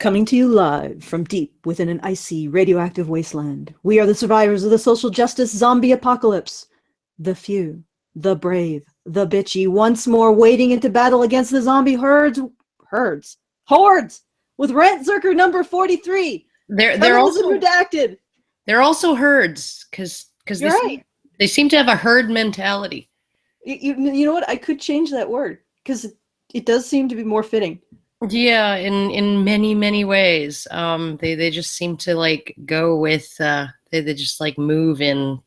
Coming to you live from deep within an icy, radioactive wasteland, we are the survivors of the social justice zombie apocalypse. The few, the brave, the bitchy, once more wading into battle against the zombie hordes, with Rantzerker number 43. They're also Redacted. They're also herds because they seem to have a herd mentality. You know what? I could change that word because it does seem to be more fitting. Yeah, in many ways. They just seem to like go with they just like move in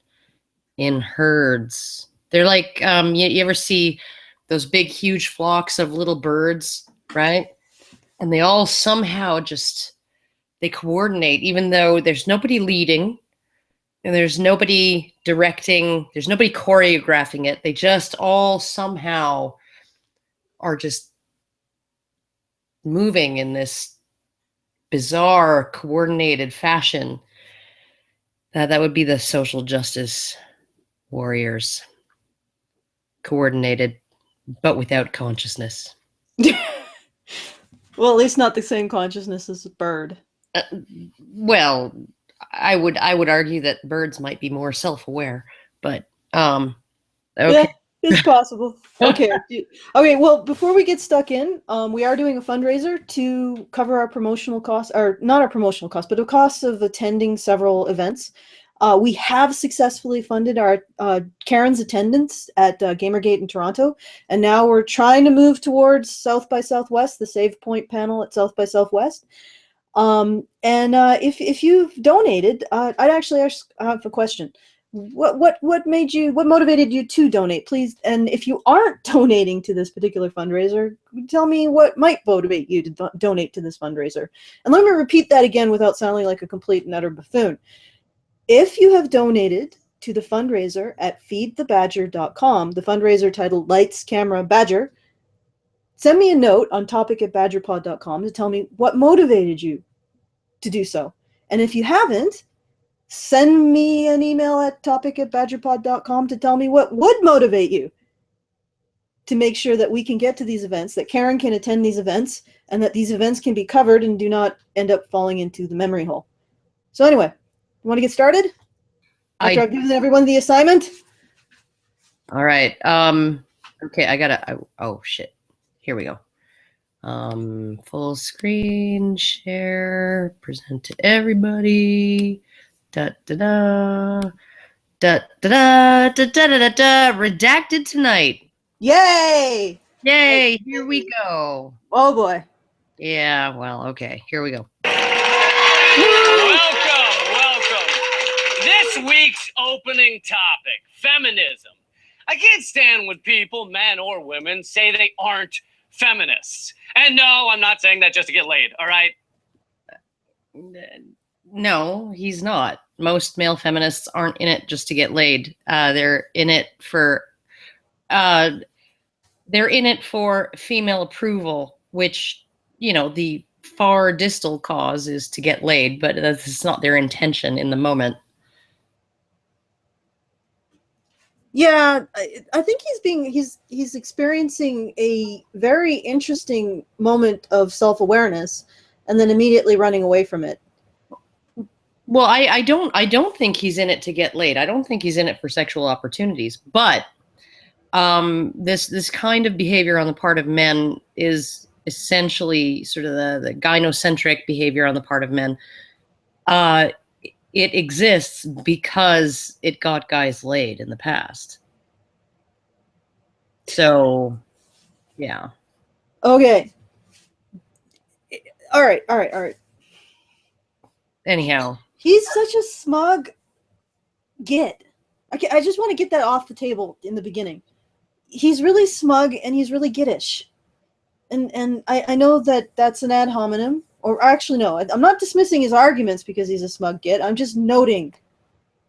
herds. They're like you ever see those big huge flocks of little birds, right? And they all somehow they coordinate, even though there's nobody leading and there's nobody directing, there's nobody choreographing it. They just all somehow are just moving in this bizarre coordinated fashion. That would be the social justice warriors. Coordinated, but without consciousness. Well, at least not the same consciousness as a bird. Well, I would argue that birds might be more self-aware, but okay. Yeah, it's possible. Okay. Well, before we get stuck in, we are doing a fundraiser to cover our promotional costs, or not our promotional costs, but the costs of attending several events. We have successfully funded our Karen's attendance at Gamergate in Toronto, and now we're trying to move towards South by Southwest, the Save Point panel at South by Southwest. If you've donated, I'd actually have a question. What motivated you to donate, please? And if you aren't donating to this particular fundraiser, tell me what might motivate you to donate to this fundraiser. And let me repeat that again without sounding like a complete and utter buffoon. If you have donated to the fundraiser at feedthebadger.com, the fundraiser titled Lights, Camera, Badger, send me a note on topic@badgerpod.com to tell me what motivated you to do so. And if you haven't, send me an email at topic@badgerpod.com to tell me what would motivate you to make sure that we can get to these events, that Karen can attend these events, and that these events can be covered and do not end up falling into the memory hole. So anyway, you want to get started? After I've given everyone the assignment? All right. Okay, oh shit. Here we go. Full screen share, present to everybody. Da da da da da da da da da. Redacted Tonight. Yay! Yay! Here we go. Oh boy. Yeah. Well. Okay. Here we go. Welcome. This week's opening topic: feminism. I can't stand when people, men or women, say they aren't feminists. And no, I'm not saying that just to get laid, all right? No, he's not. Most male feminists aren't in it just to get laid. They're in it for female approval, which, the far distal cause is to get laid, but that's not their intention in the moment. Yeah, I think he's experiencing a very interesting moment of self-awareness and then immediately running away from it. Well, I don't think he's in it to get laid. I don't think he's in it for sexual opportunities, but this kind of behavior on the part of men is essentially sort of the gynocentric behavior on the part of men. It exists because it got guys laid in the past. So, yeah. Okay. All right. Anyhow. He's such a smug git. I just want to get that off the table in the beginning. He's really smug and he's really gittish. And I know that that's an ad hominem. Or actually, no, I'm not dismissing his arguments because he's a smug git. I'm just noting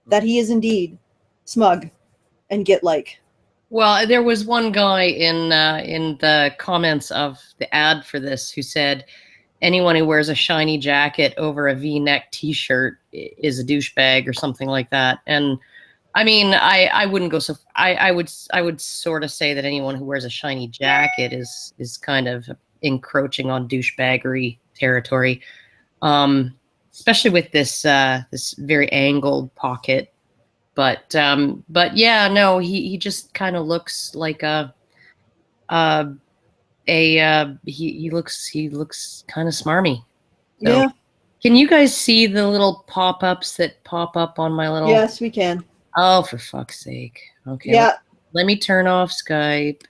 that he is indeed smug and git-like. Well, there was one guy in the comments of the ad for this who said, anyone who wears a shiny jacket over a V-neck T-shirt is a douchebag or something like that. And I mean, I wouldn't go so. I would sort of say that anyone who wears a shiny jacket is kind of encroaching on douchebaggery territory, especially with this this very angled pocket. But yeah, no, he just kind of looks like he looks kind of smarmy. So, Yeah. can you guys see the little pop-ups that pop up on my little? Yes, we can. Oh, for fuck's sake. Okay. Yeah. Let me turn off Skype.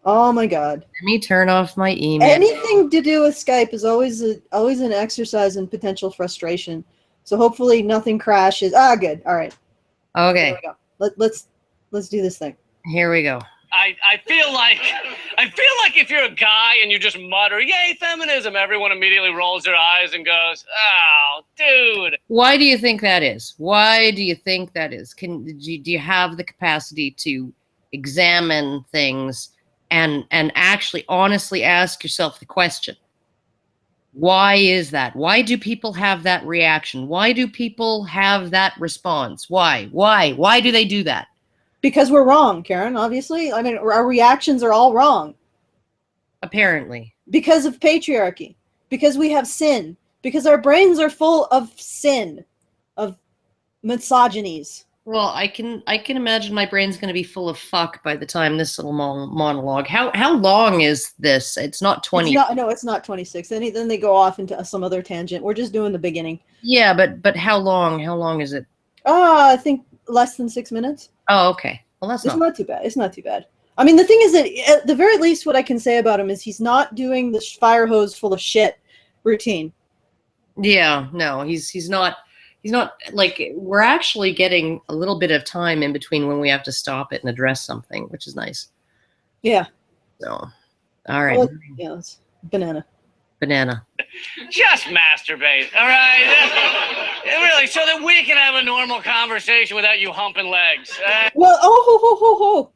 Oh my God. Let me turn off my email. Anything to do with Skype is always an exercise in potential frustration. So hopefully nothing crashes. Ah, good. All right. Okay. There we go. Let's do this thing. Here we go. I feel like if you're a guy and you just mutter, "Yay, feminism," everyone immediately rolls their eyes and goes, "Oh, dude." Why do you think that is? Why do you think that is? Do you have the capacity to examine things and actually honestly ask yourself the question? Why is that? Why do people have that reaction? Why do people have that response? Why? Why do they do that? Because we're wrong, Karen, obviously. I mean, our reactions are all wrong. Apparently. Because of patriarchy. Because we have sin. Because our brains are full of sin. Of misogynies. Well, I can imagine my brain's going to be full of fuck by the time this little monologue. How long is this? It's not 20. It's not 26. Then they go off into some other tangent. We're just doing the beginning. Yeah, but how long? How long is it? I think less than 6 minutes. Oh, okay. Well, it's not too bad. It's not too bad. I mean, the thing is that at the very least, what I can say about him is he's not doing the fire hose full of shit routine. Yeah, no, he's not. He's not, like, we're actually getting a little bit of time in between when we have to stop it and address something, which is nice. Yeah. So, all right. Well, yeah, it's banana. Just masturbate, all right? Really, so that we can have a normal conversation without you humping legs. Well,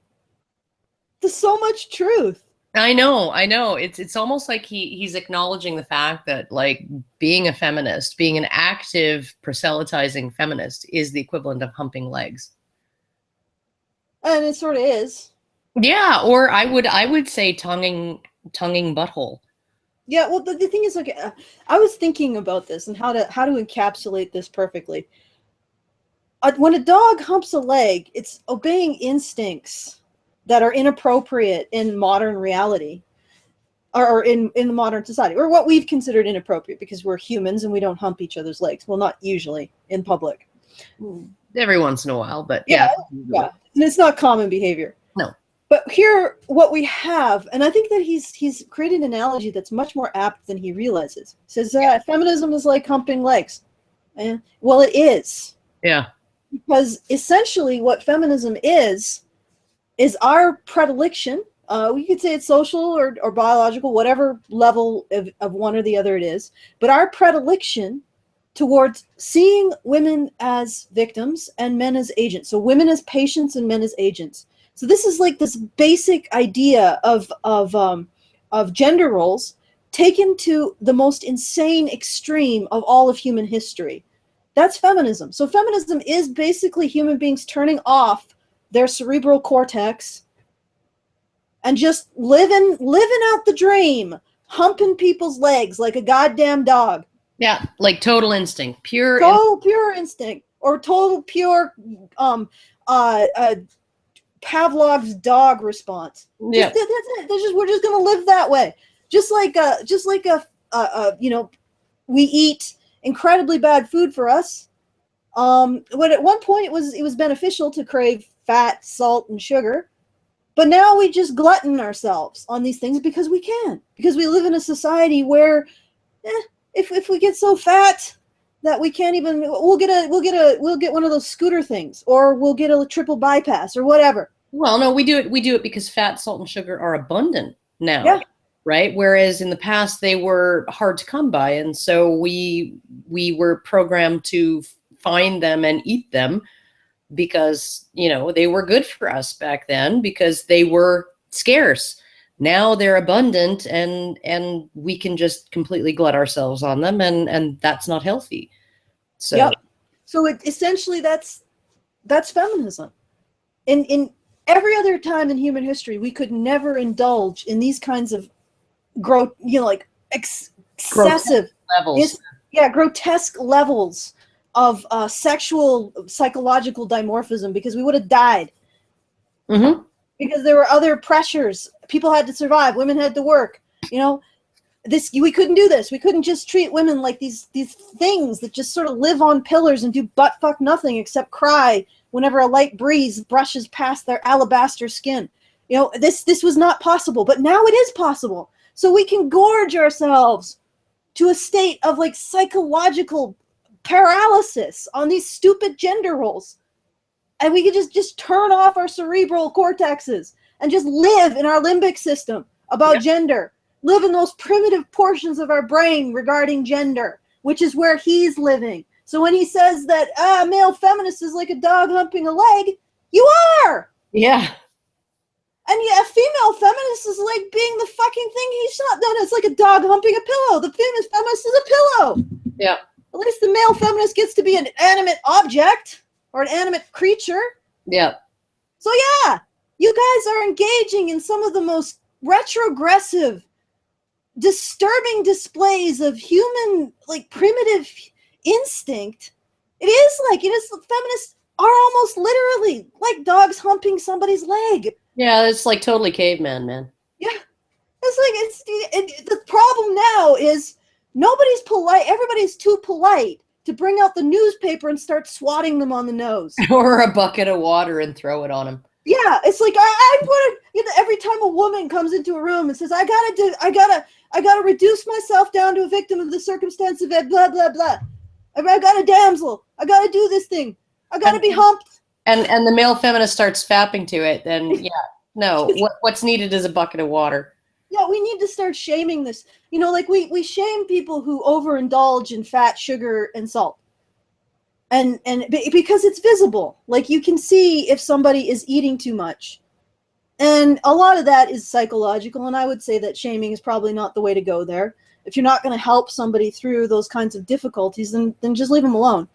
there's so much truth. I know. It's almost like he's acknowledging the fact that, like, being a feminist, being an active proselytizing feminist is the equivalent of humping legs. And it sort of is. Yeah, or I would say tonguing butthole. Yeah, well, the thing is, like, I was thinking about this and how to encapsulate this perfectly. When a dog humps a leg, it's obeying instincts that are inappropriate in modern reality, or in the modern society, or what we've considered inappropriate because we're humans and we don't hump each other's legs. Well, not usually in public. Every once in a while, but yeah. And it's not common behavior. No. But here, what we have, and I think that he's created an analogy that's much more apt than he realizes. He says feminism is like humping legs. Well, it is. Yeah. Because essentially what feminism is our predilection. We could say it's social or biological, whatever level of one or the other it is. But our predilection towards seeing women as victims and men as agents. So women as patients and men as agents. So this is like this basic idea of gender roles taken to the most insane extreme of all of human history. That's feminism. So feminism is basically human beings turning off their cerebral cortex and just living out the dream, humping people's legs like a goddamn dog. Yeah, like total instinct, pure instinct, or total pure Pavlov's dog response. Yeah, that's it. We're just gonna live that way. Just like we eat incredibly bad food for us. When at one point it was beneficial to crave fat, salt, and sugar, but now we just glutton ourselves on these things because we can. Because we live in a society where, if we get so fat that we can't even, we'll get one of those scooter things, or we'll get a triple bypass or whatever. Well, no, we do it because fat, salt, and sugar are abundant now. Yeah. Right? Whereas in the past they were hard to come by, and so we were programmed to find them and eat them because, they were good for us back then because they were scarce. Now they're abundant and we can just completely glut ourselves on them, and that's not healthy. So yep. So essentially that's feminism. In every other time in human history, we could never indulge in these kinds of like excessive levels. grotesque levels of sexual psychological dimorphism, because we would have died. Mm-hmm. Because there were other pressures. People had to survive. Women had to work. We couldn't do this. We couldn't just treat women like these things that just sort of live on pillars and do butt fuck nothing except cry whenever a light breeze brushes past their alabaster skin. This was not possible, but now it is possible. So we can gorge ourselves to a state of like psychological paralysis on these stupid gender roles. And we can just turn off our cerebral cortexes and just live in our limbic system about gender. Live in those primitive portions of our brain regarding gender, which is where he's living. So when he says that male feminist is like a dog humping a leg, you are! Yeah. And a female feminist is like being the fucking thing he's not. Then it's like a dog humping a pillow. The female feminist is a pillow. Yeah. At least the male feminist gets to be an animate object or an animate creature. Yeah. So yeah, you guys are engaging in some of the most retrogressive, disturbing displays of human, like, primitive instinct. It is feminists are almost literally like dogs humping somebody's leg. Yeah, it's like totally caveman, man. Yeah. The problem now is nobody's polite. Everybody's too polite to bring out the newspaper and start swatting them on the nose. Or a bucket of water and throw it on them. Yeah, it's like every time a woman comes into a room and says, I gotta reduce myself down to a victim of the circumstance of blah blah blah. I got a damsel. I gotta do this thing. I gotta be humped. And the male feminist starts fapping to it, then what's needed is a bucket of water. Yeah, we need to start shaming this. Like we shame people who overindulge in fat, sugar, and salt. And because it's visible. Like you can see if somebody is eating too much. And a lot of that is psychological, and I would say that shaming is probably not the way to go there. If you're not going to help somebody through those kinds of difficulties, then just leave them alone.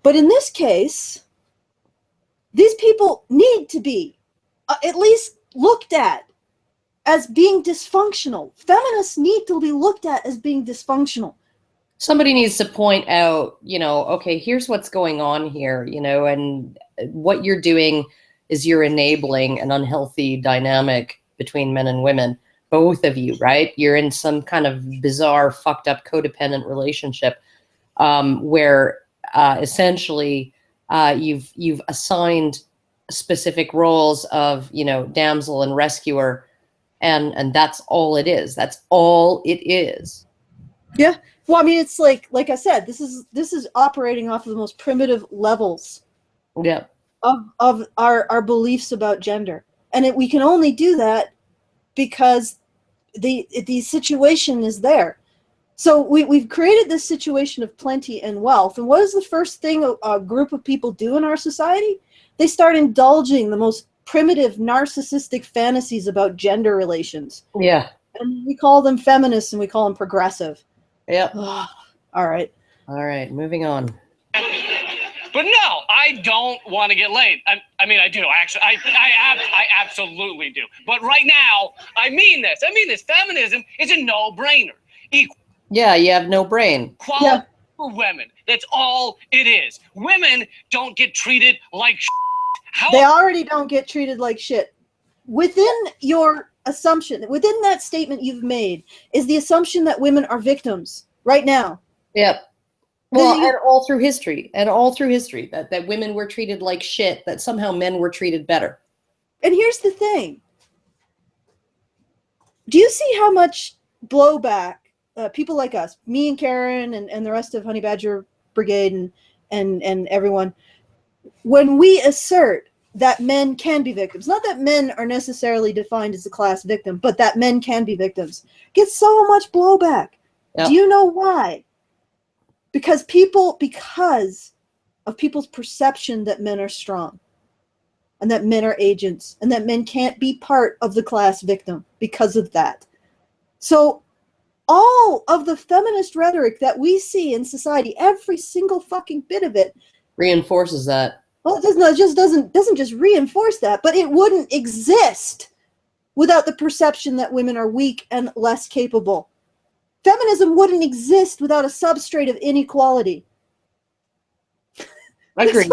But in this case, these people need to be at least looked at as being dysfunctional. Feminists need to be looked at as being dysfunctional. Somebody needs to point out, okay, here's what's going on here, and what you're doing is you're enabling an unhealthy dynamic between men and women, both of you, right? You're in some kind of bizarre, fucked up codependent relationship where essentially you've assigned specific roles of, damsel and rescuer, and that's all it is. That's all it is. Yeah. Well, I mean, it's like I said, this is operating off of the most primitive levels. Yeah. Of our beliefs about gender, and we can only do that because the situation is there. So we've created this situation of plenty and wealth, and what is the first thing a group of people do in our society? They start indulging the most primitive narcissistic fantasies about gender relations. Yeah. And we call them feminists and we call them progressive. Yeah. All right, moving on. But no, I don't want to get laid. I mean, I do. Actually, I absolutely do. But right now, I mean this. Feminism is a no-brainer. Yeah, you have no brain. Equality for women. That's all it is. Women don't get treated like shit. They already don't get treated like shit. Within your assumption, within that statement you've made, is the assumption that women are victims right now. Yep. Well, and all through history, that women were treated like shit, that somehow men were treated better. And here's the thing. Do you see how much blowback people like us, me and Karen and the rest of Honey Badger Brigade and everyone, when we assert that men can be victims, not that men are necessarily defined as a class victim, but that men can be victims, get so much blowback. Yep. Do you know why? Because of people's perception that men are strong and that men are agents and that men can't be part of the class victim because of that. So all of the feminist rhetoric that we see in society, every single fucking bit of it, reinforces that. Well, it doesn't just reinforce that, but it wouldn't exist without the perception that women are weak and less capable. Feminism wouldn't exist without a substrate of inequality. Agreed.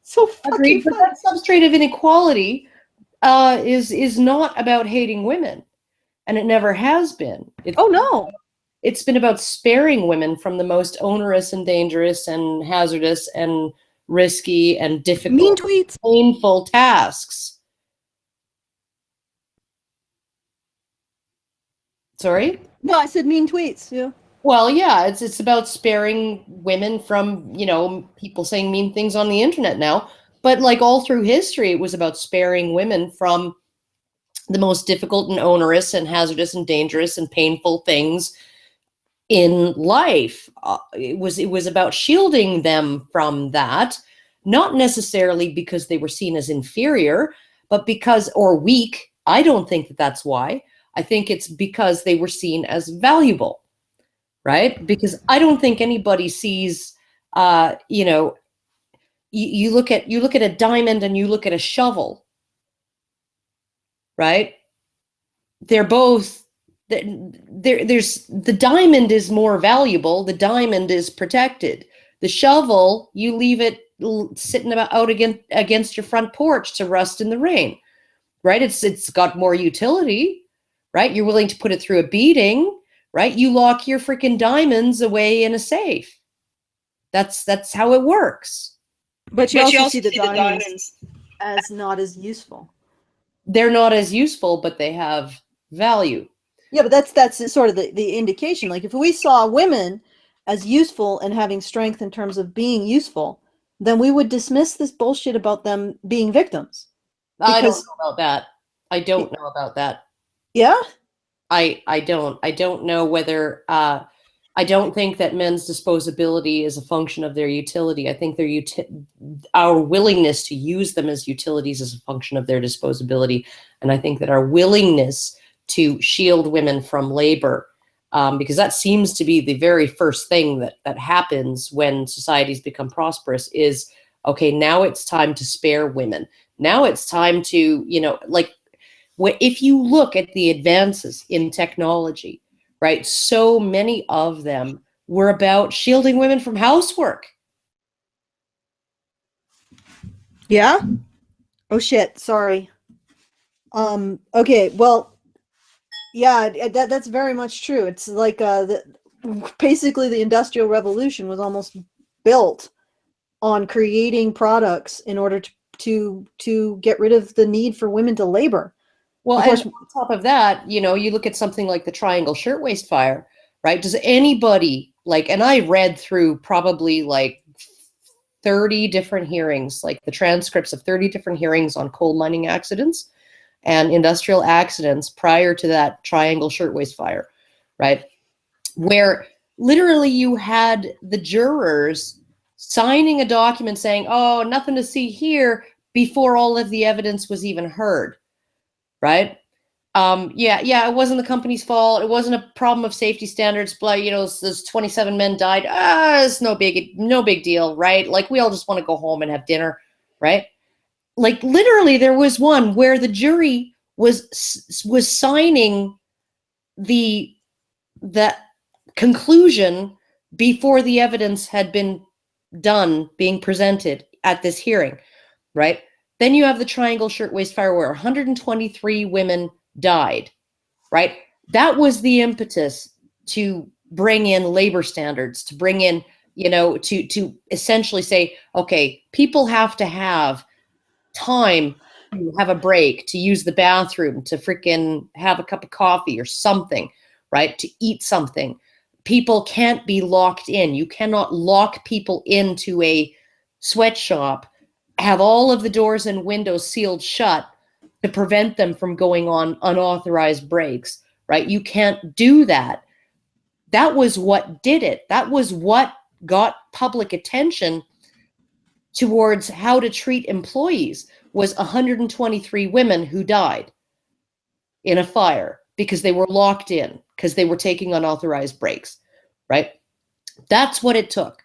So fucking Agreed. But that substrate of inequality is not about hating women, and it never has been. It's been about sparing women from the most onerous and dangerous and hazardous and risky and difficult, mean tweets, painful tasks. Sorry? No, I said mean tweets. Yeah. Well, yeah, it's about sparing women from, people saying mean things on the internet now. But like all through history, it was about sparing women from the most difficult and onerous and hazardous and dangerous and painful things in life. It was about shielding them from that, not necessarily because they were seen as inferior, but because, or weak. I don't think that that's why. I think it's because they were seen as valuable, right? Because I don't think anybody sees, you look at a diamond and you look at a shovel, right? They're both, there's the diamond is more valuable. The diamond is protected. The shovel, you leave it sitting out against your front porch to rust in the rain, right? It's got more utility, right? You're willing to put it through a beating, right? You lock your freaking diamonds away in a safe. That's how it works. But you also see the diamonds as not as useful. They're not as useful, but they have value. Yeah, but that's sort of the indication. Like if we saw women as useful and having strength in terms of being useful, then we would dismiss this bullshit about them being victims. I don't know about that. I don't know about that. Yeah? I don't know whether I don't think that men's disposability is a function of their utility. I think our willingness to use them as utilities is a function of their disposability. And I think that our willingness to shield women from labor, because that seems to be the very first thing that happens when societies become prosperous is, okay, now it's time to spare women. Now it's time to, if you look at the advances in technology, right, so many of them were about shielding women from housework. Yeah? Oh shit, sorry. Okay, well, yeah, that's very much true. It's like basically the Industrial Revolution was almost built on creating products in order to get rid of the need for women to labor. Well, and on top of that, you look at something like the Triangle Shirtwaist Fire, right? Does anybody and I read through probably 30 different hearings, like the transcripts of 30 different hearings on coal mining accidents and industrial accidents prior to that Triangle Shirtwaist Fire, right? Where literally you had the jurors signing a document saying, oh, nothing to see here, before all of the evidence was even heard, right? It wasn't the company's fault. It wasn't a problem of safety standards, but those 27 men died. It's no big deal, right? Like we all just want to go home and have dinner, right? Like literally there was one where the jury was signing the conclusion before the evidence had been done being presented at this hearing, right? Then you have the Triangle Shirtwaist Fire where 123 women died, right? That was the impetus to bring in labor standards, to bring in, to essentially say, okay, people have to have time to have a break, to use the bathroom, to freaking have a cup of coffee or something, right? To eat something. People can't be locked in. You cannot lock people into a sweatshop, have all of the doors and windows sealed shut to prevent them from going on unauthorized breaks, right? You can't do that. That was what did it. That was what got public attention towards how to treat employees, was 123 women who died in a fire because they were locked in, because they were taking unauthorized breaks, right? That's what it took,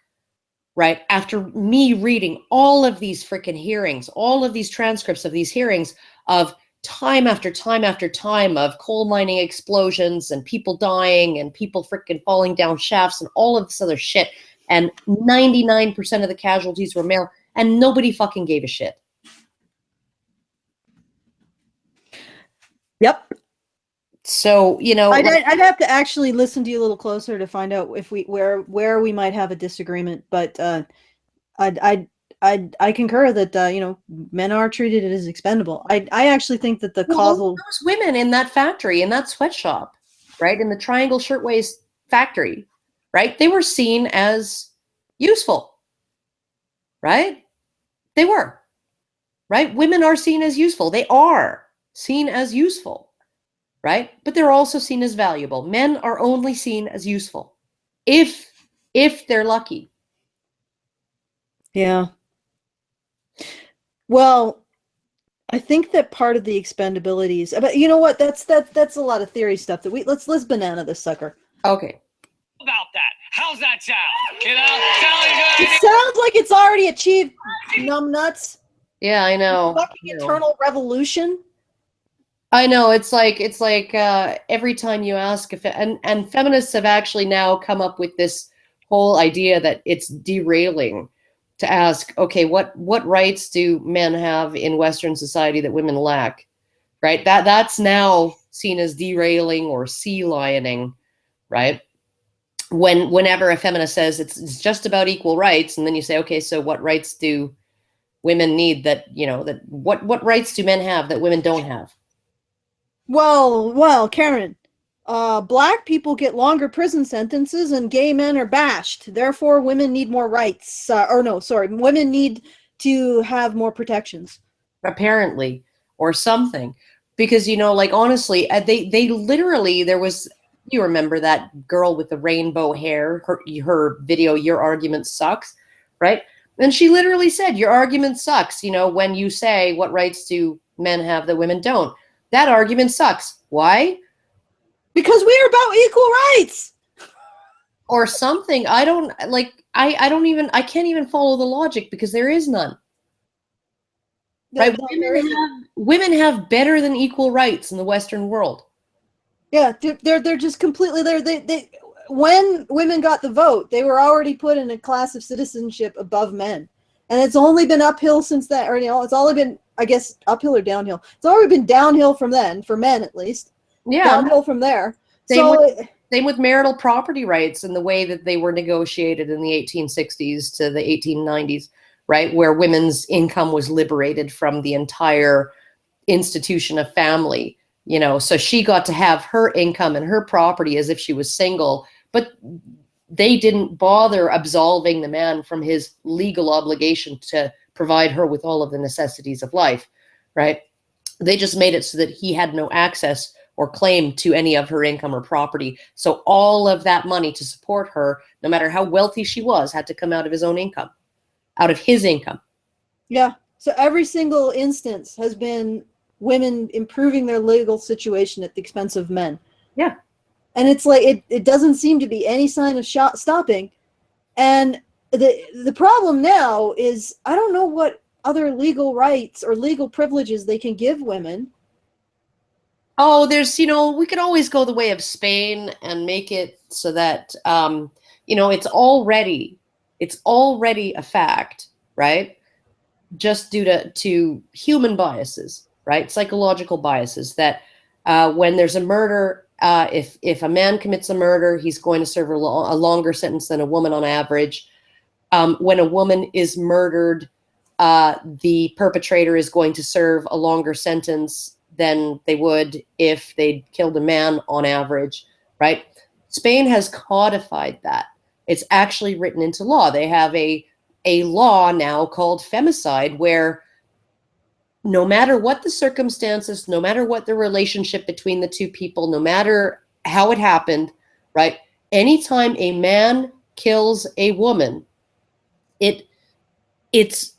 right? After me reading all of these freaking hearings, all of these transcripts of these hearings of time after time after time of coal mining explosions and people dying and people freaking falling down shafts and all of this other shit. And 99% of the casualties were male, and nobody fucking gave a shit. Yep. So, you know, I'd have to actually listen to you a little closer to find out if where we might have a disagreement. But I concur that you know, men are treated as expendable. I actually think that the causal those women in that factory, in that sweatshop, right, in the Triangle Shirtwaist factory, right, they were seen as useful, right? They were, right? Women are seen as useful. They are seen as useful, right? But they're also seen as valuable. Men are only seen as useful if they're lucky. Yeah. Well, I think that part of the expendabilities, but you know what? That's a lot of theory stuff that let's banana this sucker. Okay. About that. How's that sound? You know, sound good? It sounds like it's already achieved, numbnuts. Yeah, I know. Fucking eternal revolution. I know. It's like every time you ask if and feminists have actually now come up with this whole idea that it's derailing to ask, okay, what rights do men have in Western society that women lack? Right? That's now seen as derailing or sea lioning, right? Whenever a feminist says it's just about equal rights, and then you say, okay, so what rights do women need that, you know, that what rights do men have that women don't have? Well, Karen, black people get longer prison sentences and gay men are bashed. Therefore, women need more rights. Women need to have more protections. Apparently, or something. Because, you know, like, honestly, they literally, there was, you remember that girl with the rainbow hair, her video, Your Argument Sucks, right? And she literally said, your argument sucks, you know, when you say what rights do men have that women don't. That argument sucks. Why? Because we are about equal rights. Or something. I don't, like, I can't even follow the logic because there is none. Right? Women have better than equal rights in the Western world. Yeah, they're just completely there. They when women got the vote, they were already put in a class of citizenship above men, and it's only been uphill since that. Or, you know, it's only been, I guess, uphill or downhill. It's already been downhill from then, for men at least. Yeah, downhill from there. Same with marital property rights and the way that they were negotiated in the 1860s to the 1890s, right? Where women's income was liberated from the entire institution of family, you know, so she got to have her income and her property as if she was single, but they didn't bother absolving the man from his legal obligation to provide her with all of the necessities of life, right? They just made it so that he had no access or claim to any of her income or property. So all of that money to support her, no matter how wealthy she was, had to come out of his own income, out of his income. Yeah. So every single instance has been women improving their legal situation at the expense of men. Yeah. And it's like, it doesn't seem to be any sign of stopping. And the problem now is, I don't know what other legal rights or legal privileges they can give women. Oh, there's, you know, we could always go the way of Spain and make it so that, you know, it's already a fact, right? Just due to human biases, right? Psychological biases that when there's a murder, if a man commits a murder, he's going to serve a longer sentence than a woman on average. When a woman is murdered, the perpetrator is going to serve a longer sentence than they would if they'd killed a man on average, right? Spain has codified that. It's actually written into law. They have a law now called femicide, where no matter what the circumstances, no matter what the relationship between the two people, no matter how it happened, right? Anytime a man kills a woman, it's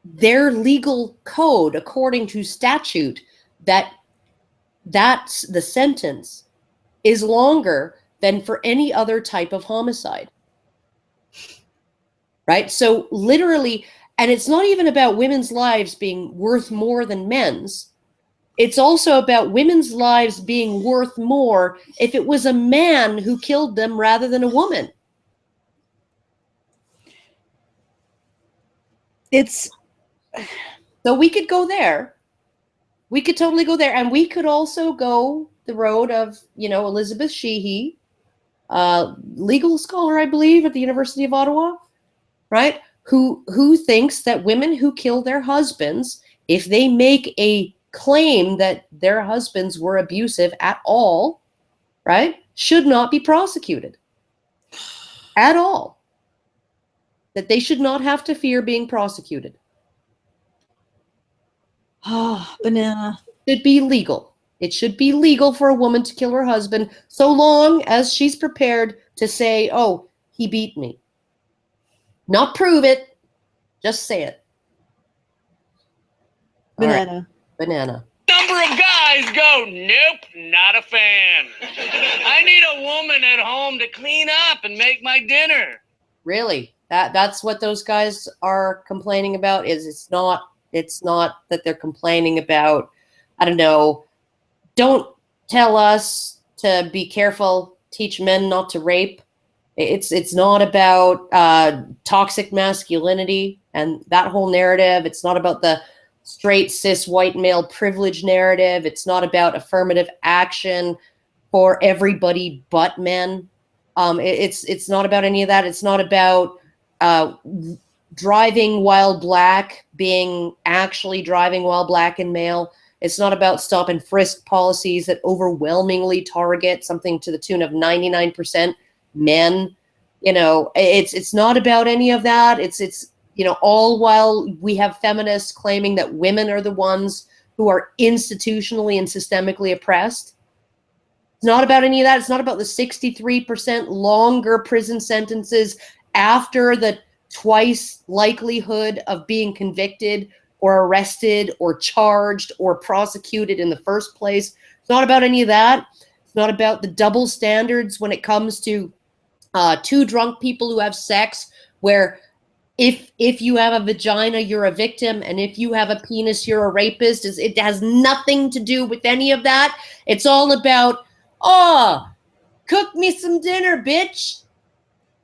their legal code, according to statute, that's the sentence is longer than for any other type of homicide, right? So literally, and it's not even about women's lives being worth more than men's. It's also about women's lives being worth more if it was a man who killed them rather than a woman. So we could go there. We could totally go there. And we could also go the road of, Elizabeth Sheehy, legal scholar, I believe, at the University of Ottawa, right? Who thinks that women who kill their husbands, if they make a claim that their husbands were abusive at all, right, should not be prosecuted at all. That they should not have to fear being prosecuted. Oh, banana. It should be legal. It should be legal for a woman to kill her husband so long as she's prepared to say, oh, he beat me. Not prove it, just say it. Banana. Right. Banana. Number of guys go, nope, not a fan. I need a woman at home to clean up and make my dinner. Really? That's what those guys are complaining about? Is it's not that they're complaining about, I don't know, don't tell us to be careful, teach men not to rape. It's not about toxic masculinity and that whole narrative. It's not about the straight cis white male privilege narrative. It's not about affirmative action for everybody but men. It's not about any of that. It's not about driving while black being actually driving while black and male. It's not about stop and frisk policies that overwhelmingly target something to the tune of 99% men. It's not about any of that. It's all while we have feminists claiming that women are the ones who are institutionally and systemically oppressed. It's not about any of that. It's not about the 63% longer prison sentences after the twice likelihood of being convicted or arrested or charged or prosecuted in the first place. It's not about any of that. It's not about the double standards when it comes to two drunk people who have sex, where if you have a vagina, you're a victim, and if you have a penis, you're a rapist. It has nothing to do with any of that. It's all about, cook me some dinner, bitch.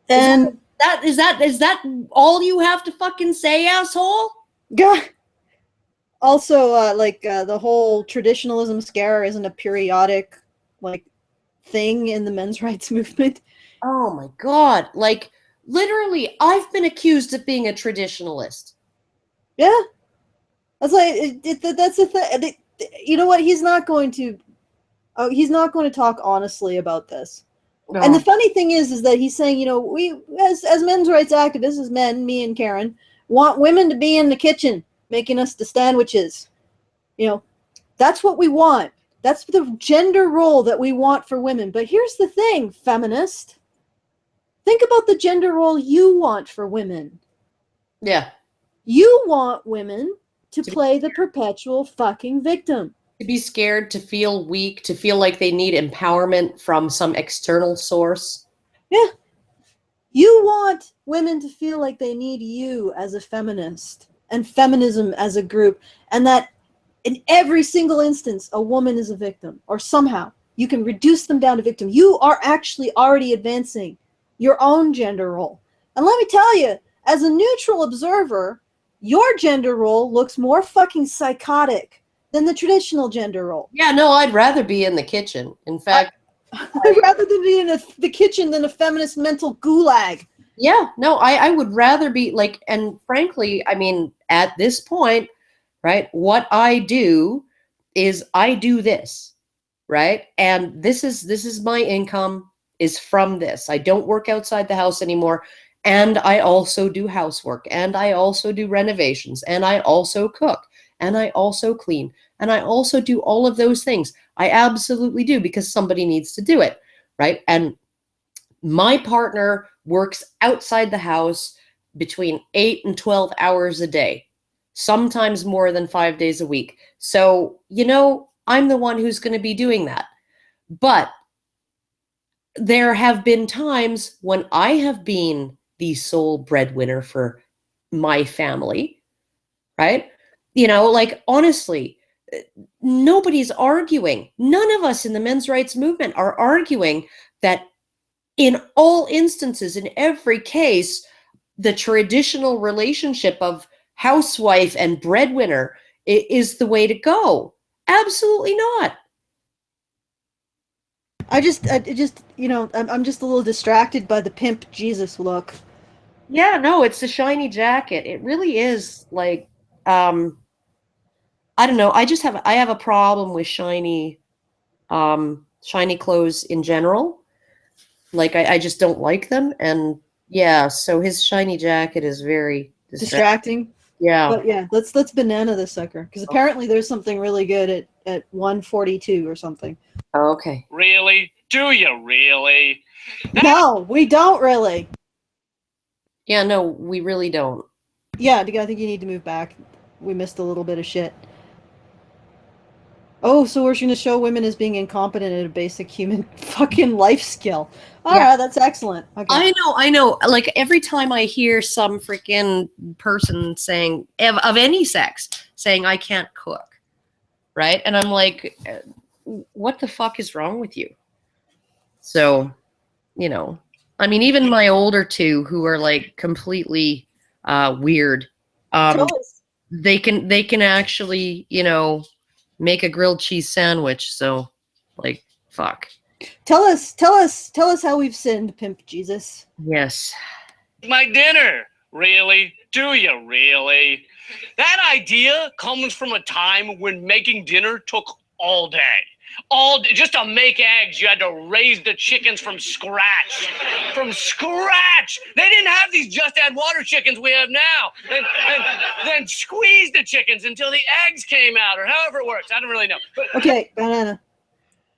And Is that all you have to fucking say, asshole? God. Also, the whole traditionalism scare isn't a periodic thing in the men's rights movement. Oh my God. Literally, I've been accused of being a traditionalist. Yeah. That's that's the thing. You know what? He's not going to talk honestly about this. No. And the funny thing is that he's saying, we as men's rights activists, as men, me and Karen, want women to be in the kitchen making us the sandwiches. That's what we want. That's the gender role that we want for women. But here's the thing, feminist. Think about the gender role you want for women. Yeah. You want women to play the perpetual fucking victim. To be scared, to feel weak, to feel like they need empowerment from some external source. Yeah. You want women to feel like they need you as a feminist and feminism as a group, and that in every single instance, a woman is a victim, or somehow you can reduce them down to victim. You are actually already advancing your own gender role. And let me tell you, as a neutral observer, your gender role looks more fucking psychotic than the traditional gender role. Yeah, no, I'd rather be in the kitchen. In fact, I'd rather be in the kitchen than a feminist mental gulag. Yeah, no, I would rather be and frankly, I mean, at this point, right, what I do is I do this, right? And this is my income is from this. I don't work outside the house anymore. And I also do housework, and I also do renovations, and I also cook, and I also clean, and I also do all of those things. I absolutely do, because somebody needs to do it, right? And my partner works outside the house between 8 and 12 hours a day, sometimes more than 5 days a week. So, I'm the one who's going to be doing that. But there have been times when I have been the sole breadwinner for my family, right? Honestly, nobody's arguing. None of us in the men's rights movement are arguing that in all instances, in every case, the traditional relationship of housewife and breadwinner is the way to go. Absolutely not. I just, you know, I'm just a little distracted by the pimp Jesus look. Yeah, no, it's the shiny jacket. It really is like, I don't know. I have a problem with shiny clothes in general. Like I just don't like them. And yeah, so his shiny jacket is very Distracting. Yeah. But yeah, let's banana this sucker, because apparently there's something really good at 142 or something. Oh, okay. Really? Do you really? No, we don't really. Yeah, no, we really don't. Yeah, I think you need to move back. We missed a little bit of shit. Oh, so we're going to show women as being incompetent at a basic human fucking life skill. All right, that's excellent. Okay. I know. Like every time I hear some freaking person saying of any sex saying I can't cook, right? And I'm like, what the fuck is wrong with you? So, you know, I mean, even my older two who are like completely weird, they can actually, you know, make a grilled cheese sandwich. So, like, fuck. Tell us how we've sinned, Pimp Jesus. Yes. My dinner. Really? Do you really? That idea comes from a time when making dinner took all day. Just to make eggs, you had to raise the chickens from scratch. From scratch! They didn't have these just add water chickens we have now. And then squeeze the chickens until the eggs came out, or however it works. I don't really know. But, okay, banana.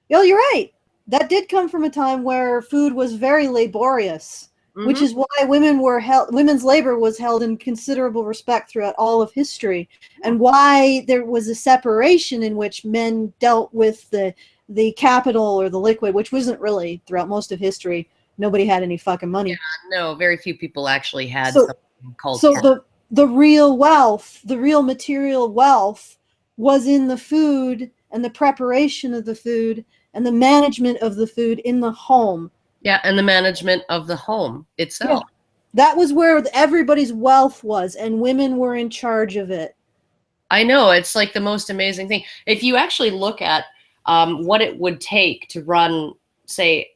Yo, you're right. That did come from a time where food was very laborious, which is why women's labor was held in considerable respect throughout all of history, and why there was a separation in which men dealt with the capital or the liquid, which wasn't really throughout most of history. Nobody had any fucking money. Yeah, no, very few people actually had something called capital. The real wealth, the real material wealth, was in the food and the preparation of the food and the management of the food in the home. Yeah, and the management of the home itself. Yeah. That was where everybody's wealth was, and women were in charge of it. I know, it's like the most amazing thing. If you actually look at what it would take to run, say,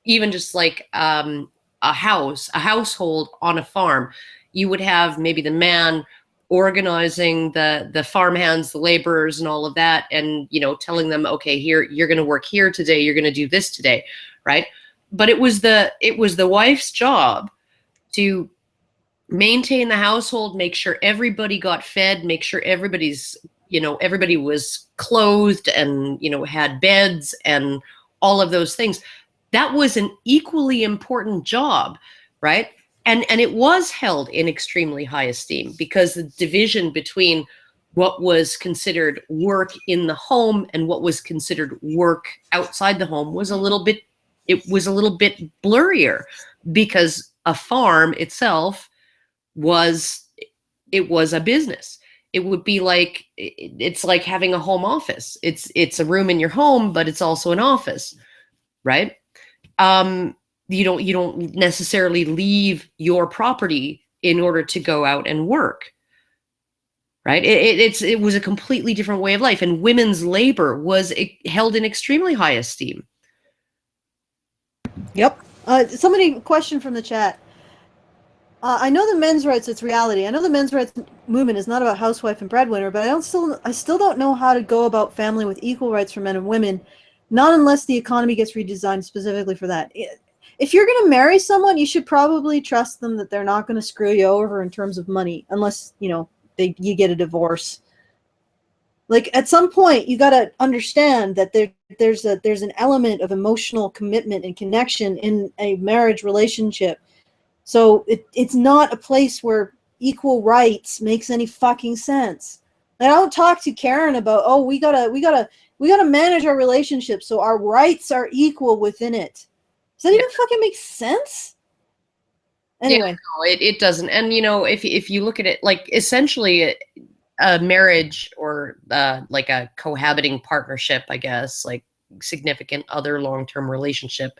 even just like a household on a farm, you would have maybe the man organizing the farmhands, the laborers, and all of that, and you know, telling them, okay, here you're going to work here today, you're going to do this today, right? But it was the wife's job to maintain the household, make sure everybody got fed, make sure everybody was clothed and, you know, had beds and all of those things. That was an equally important job, right? And it was held in extremely high esteem because the division between what was considered work in the home and what was considered work outside the home was a little bit blurrier, because a farm itself was a business. It would be like, it's like having a home office. It's a room in your home, but it's also an office, right? You don't necessarily leave your property in order to go out and work, right? It was a completely different way of life, and women's labor was held in extremely high esteem. Yep. Somebody question from the chat. I know the men's rights, it's reality. I know the men's rights movement is not about housewife and breadwinner, but I still don't know how to go about family with equal rights for men and women, not unless the economy gets redesigned specifically for that. If you're going to marry someone, you should probably trust them that they're not going to screw you over in terms of money, unless, you know, you get a divorce. Like, at some point, you got to understand that there's an element of emotional commitment and connection in a marriage relationship. So it's not a place where equal rights makes any fucking sense. I don't talk to Karen about, oh, we gotta manage our relationship so our rights are equal within it. Does that even fucking make sense? Anyway, yeah, no, it doesn't. And you know, if you look at it, like, essentially, a marriage or like a cohabiting partnership, I guess, like significant other long-term relationship,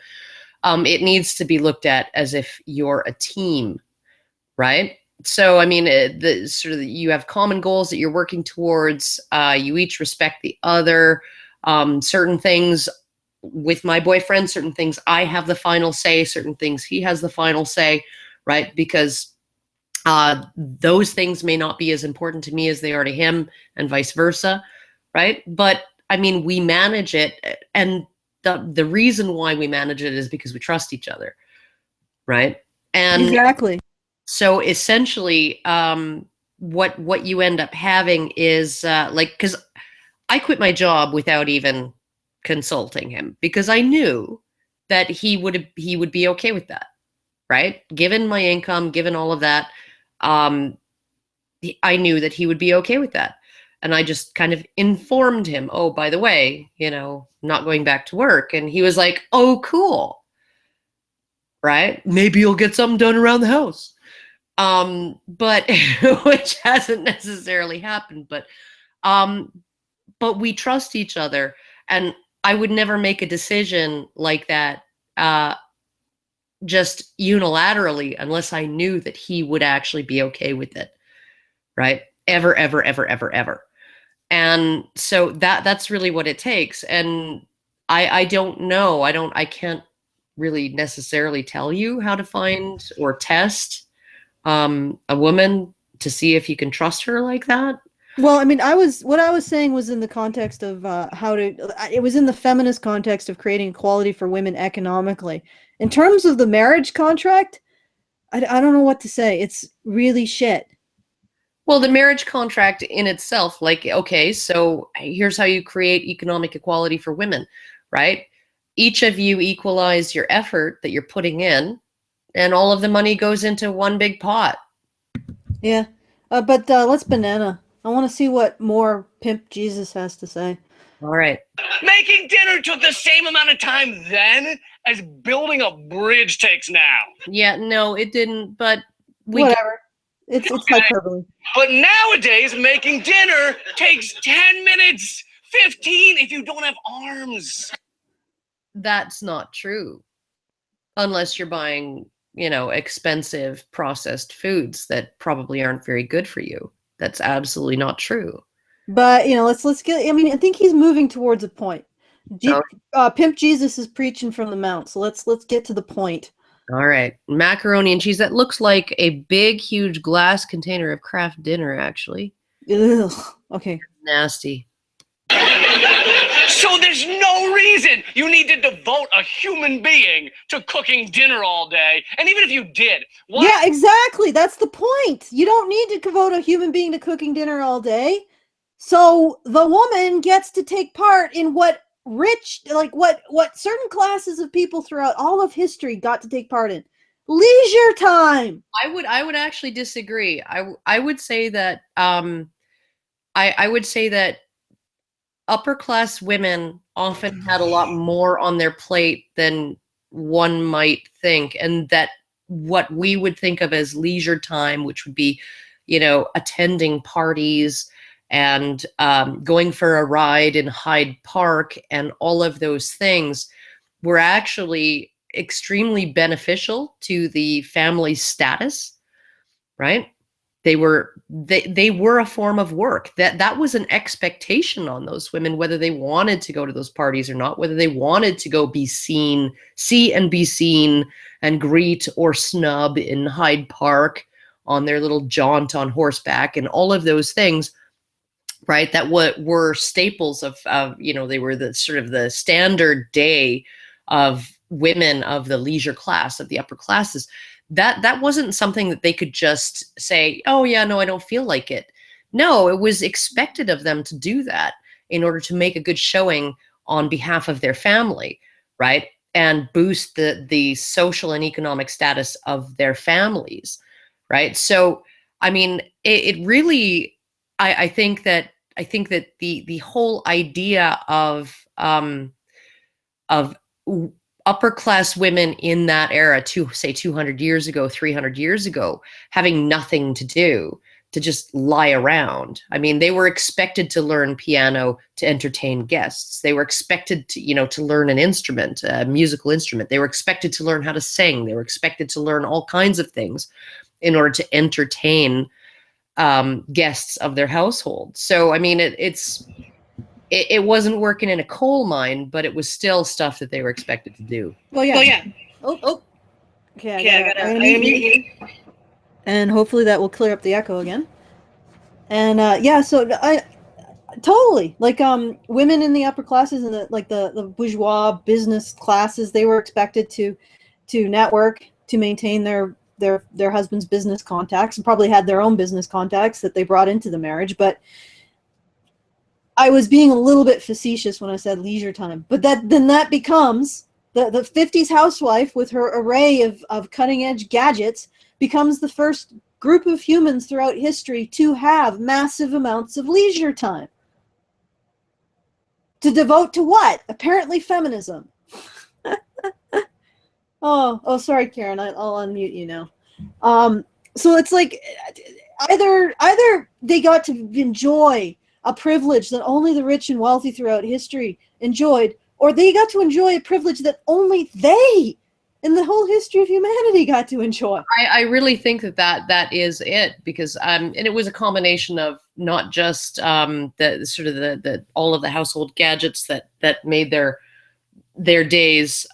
it needs to be looked at as if you're a team, right? So, I mean, the sort of you have common goals that you're working towards. You each respect the other. Certain things with my boyfriend, certain things I have the final say, certain things he has the final say, right? Because those things may not be as important to me as they are to him, and vice versa, right? But I mean, we manage it, and the reason why we manage it is because we trust each other, right? And Exactly. so essentially, what you end up having is like, because I quit my job without even consulting him, because I knew that he would be okay with that, right? Given my income, given all of that, I knew that he would be okay with that. And I just kind of informed him, oh, by the way, not going back to work. And he was like, oh, cool. Right? Maybe you'll get something done around the house. But which hasn't necessarily happened, but we trust each other, and I would never make a decision like that just unilaterally unless I knew that he would actually be okay with it, right? Ever, ever, ever, ever, ever. And so that's really what it takes. And I don't know. I can't really necessarily tell you how to find or test a woman to see if you can trust her like that. Well, I mean, what I was saying was in the context of it was in the feminist context of creating equality for women economically. In terms of the marriage contract, I don't know what to say. It's really shit. Well, the marriage contract in itself, like, okay, so here's how you create economic equality for women, right? Each of you equalize your effort that you're putting in, and all of the money goes into one big pot. Yeah. But let's banana. I want to see what more Pimp Jesus has to say. All right. Making dinner took the same amount of time then as building a bridge takes now. Yeah, no, it didn't, but whatever. It's hyperbole. But nowadays, making dinner takes 10 minutes, 15 if you don't have arms. That's not true. Unless you're buying, expensive processed foods that probably aren't very good for you. That's absolutely not true. But, let's get, I mean, I think he's moving towards a point. Pimp Jesus is preaching from the mount. So let's get to the point. All right. Macaroni and cheese. That looks like a big, huge glass container of Kraft dinner, actually. Ugh. Okay. Nasty. So there's no reason you need to devote a human being to cooking dinner all day. And even if you did, why? Yeah, exactly. That's the point. You don't need to devote a human being to cooking dinner all day. So the woman gets to take part in what certain classes of people throughout all of history got to take part in. Leisure time. I would actually disagree. I would say that I would say that upper class women often had a lot more on their plate than one might think, and that what we would think of as leisure time, which would be, attending parties and going for a ride in Hyde Park and all of those things, were actually extremely beneficial to the family status, right? They were a form of work. That was an expectation on those women, whether they wanted to go to those parties or not, whether they wanted to go see and be seen and greet or snub in Hyde Park on their little jaunt on horseback and all of those things, right? That were staples of they were the sort of the standard day of women of the leisure class, of the upper classes. That wasn't something that they could just say, oh yeah, no, I don't feel like it. No, it was expected of them to do that in order to make a good showing on behalf of their family, right? And boost the social and economic status of their families, right? So, I mean, it really, I think that the whole idea of upper class women in that era, say 200 years ago, 300 years ago, having nothing to do, to just lie around. I mean, they were expected to learn piano to entertain guests. They were expected to, to learn an instrument, a musical instrument. They were expected to learn how to sing. They were expected to learn all kinds of things in order to entertain guests of their household. So, I mean, it wasn't working in a coal mine, but it was still stuff that they were expected to do. Well, yeah. Oh. Okay, I gotta mute you. And hopefully that will clear up the echo again. And so I totally like women in the upper classes and the bourgeois business classes, they were expected to network, to maintain their husband's business contacts, and probably had their own business contacts that they brought into the marriage. But I was being a little bit facetious when I said leisure time. But that becomes the 50s housewife with her array of cutting edge gadgets becomes the first group of humans throughout history to have massive amounts of leisure time. To devote to what? Apparently feminism. Oh, sorry, Karen. I'll unmute you now. So it's like either they got to enjoy a privilege that only the rich and wealthy throughout history enjoyed, or they got to enjoy a privilege that only they in the whole history of humanity got to enjoy. I really think that is it, because and it was a combination of not just the sort of the all of the household gadgets that made their days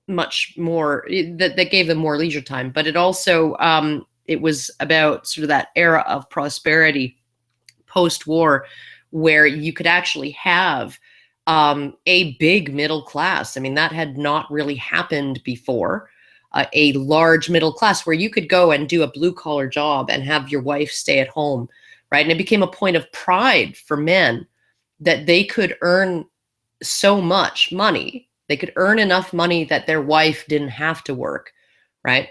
much more, that gave them more leisure time, but it also it was about sort of that era of prosperity post-war, where you could actually have a big middle class. I mean, that had not really happened before. A large middle class where you could go and do a blue collar job and have your wife stay at home, right? And it became a point of pride for men that they could earn so much money. They could earn enough money that their wife didn't have to work, right?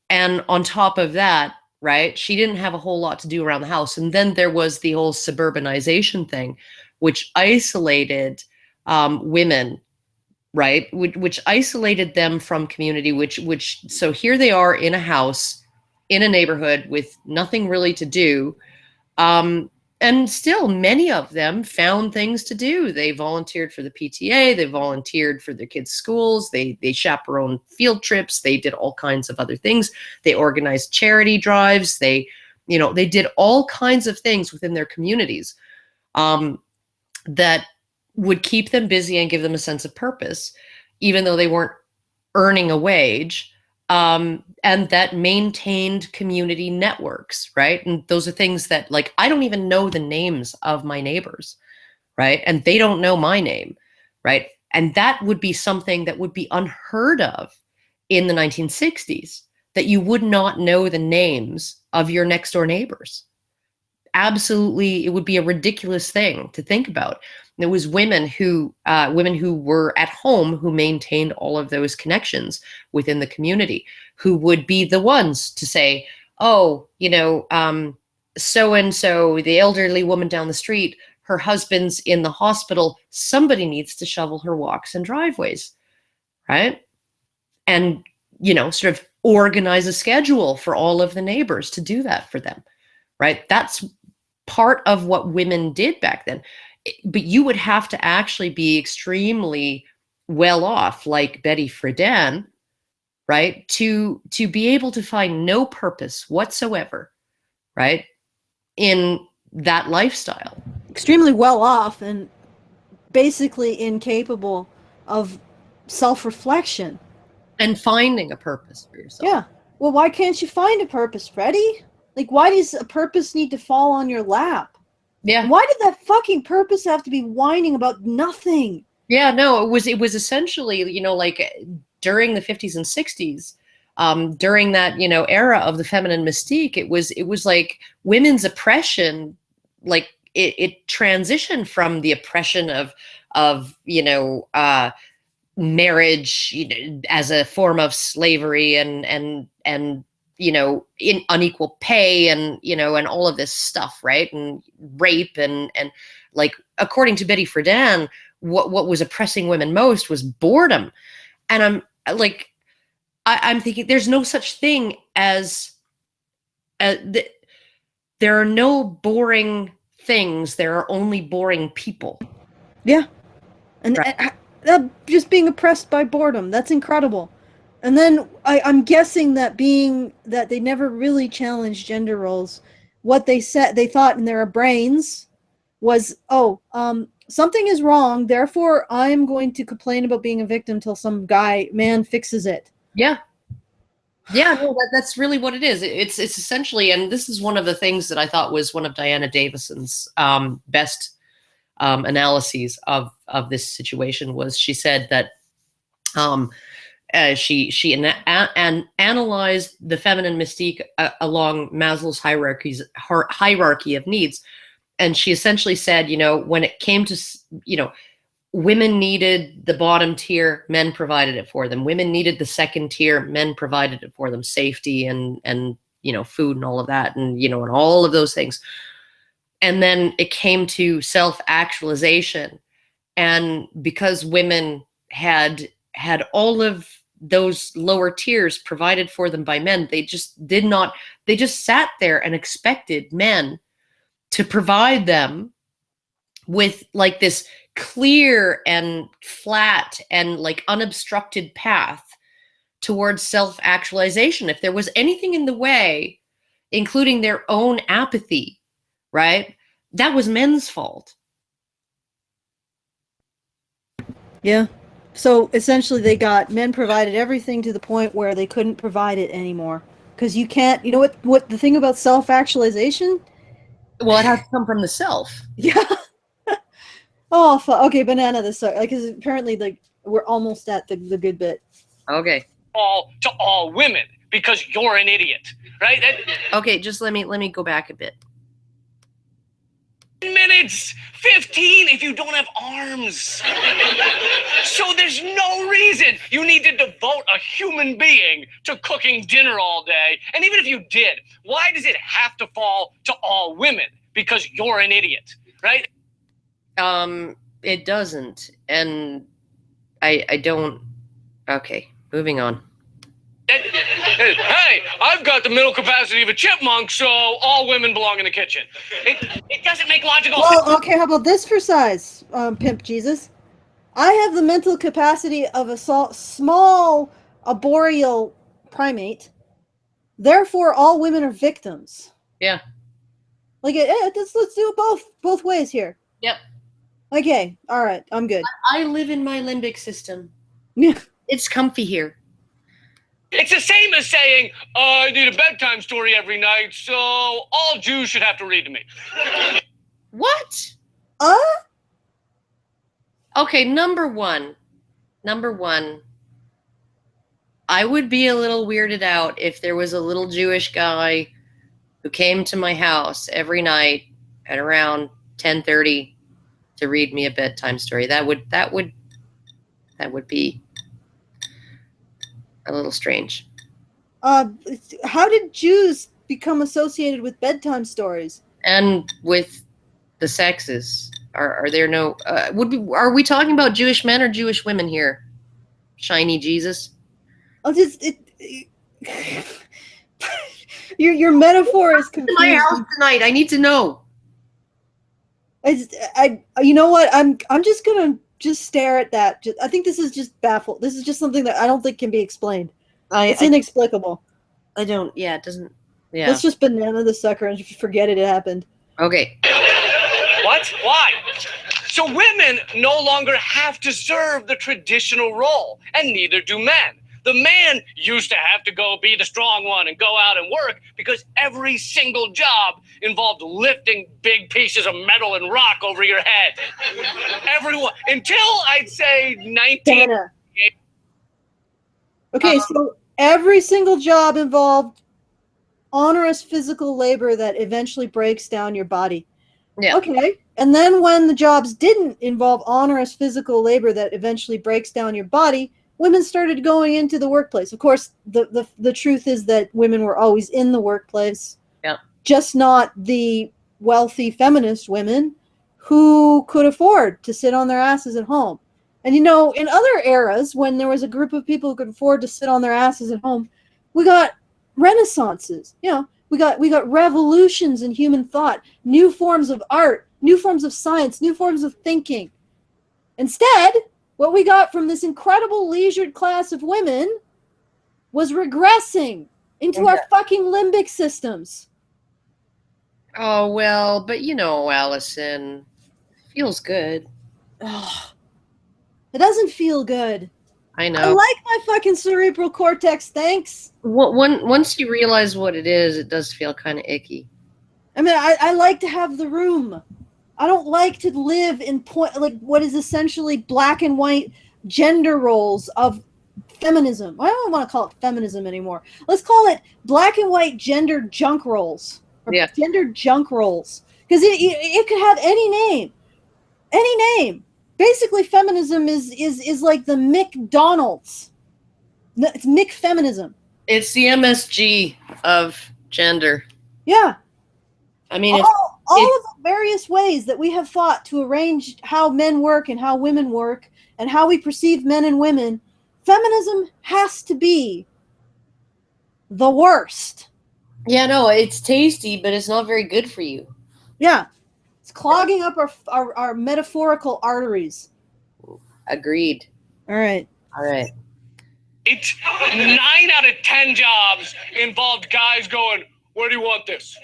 And on top of that, right, she didn't have a whole lot to do around the house. And then there was the whole suburbanization thing, which isolated women, right? Which isolated them from community, so here they are in a house, in a neighborhood with nothing really to do. And still many of them found things to do. They volunteered for the PTA, they volunteered for their kids' schools, they chaperoned field trips, they did all kinds of other things. They organized charity drives, they did all kinds of things within their communities that would keep them busy and give them a sense of purpose, even though they weren't earning a wage, and that maintained community networks, right? And those are things that, like, I don't even know the names of my neighbors, right? And they don't know my name, right? And that would be something that would be unheard of in the 1960s, that you would not know the names of your next door neighbors. Absolutely, it would be a ridiculous thing to think about. There was women who were at home who maintained all of those connections within the community, who would be the ones to say, oh, so-and-so, the elderly woman down the street, her husband's in the hospital, somebody needs to shovel her walks and driveways, right? And, sort of organize a schedule for all of the neighbors to do that for them, right? That's part of what women did back then. But you would have to actually be extremely well off, like Betty Friedan, right, to be able to find no purpose whatsoever, right, in that lifestyle. Extremely well off and basically incapable of self-reflection. And finding a purpose for yourself. Yeah. Well, why can't you find a purpose, Freddie? Like, why does a purpose need to fall on your lap? Yeah. Why did that fucking purpose have to be whining about nothing? Yeah, no, it was essentially, like during the 50s and 60s, during that, era of the feminine mystique, it was like women's oppression, like it transitioned from the oppression of marriage, as a form of slavery and in unequal pay and, and all of this stuff, right? And rape and like, according to Betty Friedan, what was oppressing women most was boredom. And I'm thinking there's no such thing as there are no boring things. There are only boring people. Yeah. And, Right. and just being oppressed by boredom. That's incredible. And then I'm guessing that being that they never really challenged gender roles, what they thought in their brains was, something is wrong, therefore I'm going to complain about being a victim till some man fixes it. Yeah. Yeah, no, that's really what it is. It's essentially, and this is one of the things that I thought was one of Diana Davison's best analyses of this situation was she said that she analyzed the feminine mystique along Maslow's hierarchy of needs, and she essentially said, when it came to women needed the bottom tier, men provided it for them. Women needed the second tier, men provided it for them, safety and food and all of that, and and all of those things. And then it came to self-actualization, and because women had all of those lower tiers provided for them by men, they just sat there and expected men to provide them with like this clear and flat and like unobstructed path towards self-actualization. If there was anything in the way, including their own apathy, right, that was men's fault. Yeah. So essentially men provided everything to the point where they couldn't provide it anymore. Because you can't, what the thing about self-actualization? Well, it has to come from the self. Yeah. Oh, okay, banana this, because apparently, we're almost at the good bit. Okay. To all women, because you're an idiot, right? Okay, just let me go back a bit. Minutes 15 if you don't have arms. So there's no reason you need to devote a human being to cooking dinner all day. And even if you did, why does it have to fall to all women? Because you're an idiot, right? It doesn't, and I don't. Okay, moving on. Hey, I've got the mental capacity of a chipmunk, so all women belong in the kitchen. It doesn't make logical sense. Well, okay, how about this for size, Pimp Jesus? I have the mental capacity of a small arboreal primate. Therefore, all women are victims. Yeah. Like, let's do it both ways here. Yep. Okay, all right, I'm good. I live in my limbic system. Yeah. It's comfy here. It's the same as saying, I need a bedtime story every night, so all Jews should have to read to me. What? Okay, number one, I would be a little weirded out if there was a little Jewish guy who came to my house every night at around 10:30 to read me a bedtime story. That would be a little strange. How did Jews become associated with bedtime stories? And with the sexes, are there no? Are we talking about Jewish men or Jewish women here? Shiny Jesus. Your metaphor is confusing. My house tonight. I need to know. You know what? I'm just gonna stare at that. I think this is just baffled. This is just something that I don't think can be explained. It's inexplicable. I don't. Yeah, it doesn't. Yeah. Let's just banana the sucker and forget it happened. Okay. What? Why? So women no longer have to serve the traditional role, and neither do men. The man used to have to go be the strong one and go out and work because every single job involved lifting big pieces of metal and rock over your head. Everyone, until I'd say 19. Okay, so every single job involved onerous physical labor that eventually breaks down your body. Yeah. Okay, and then when the jobs didn't involve onerous physical labor that eventually breaks down your body, women started going into the workplace. Of course, the truth is that women were always in the workplace. Yeah. Just not the wealthy feminist women who could afford to sit on their asses at home. And in other eras, when there was a group of people who could afford to sit on their asses at home, we got renaissances. We got revolutions in human thought, new forms of art, new forms of science, new forms of thinking. Instead, what we got from this incredible leisured class of women was regressing into our fucking limbic systems. Oh, well, but you know, Allison, feels good. Ugh. It doesn't feel good. I know. I like my fucking cerebral cortex, thanks. Once you realize what it is, it does feel kind of icky. I mean, I like to have the room. I don't like to live in like what is essentially black and white gender roles of feminism. I don't want to call it feminism anymore. Let's call it black and white gender junk roles. Or gender junk roles. Because it could have any name. Any name. Basically, feminism is like the McDonald's. It's McFeminism. It's the MSG of gender. Yeah. I mean, all of the various ways that we have thought to arrange how men work and how women work and how we perceive men and women, feminism has to be the worst. Yeah, no, it's tasty, but it's not very good for you. Yeah. It's clogging up our metaphorical arteries. Agreed. All right. All right. It's 9 out of 10 jobs involved guys going, where do you want this?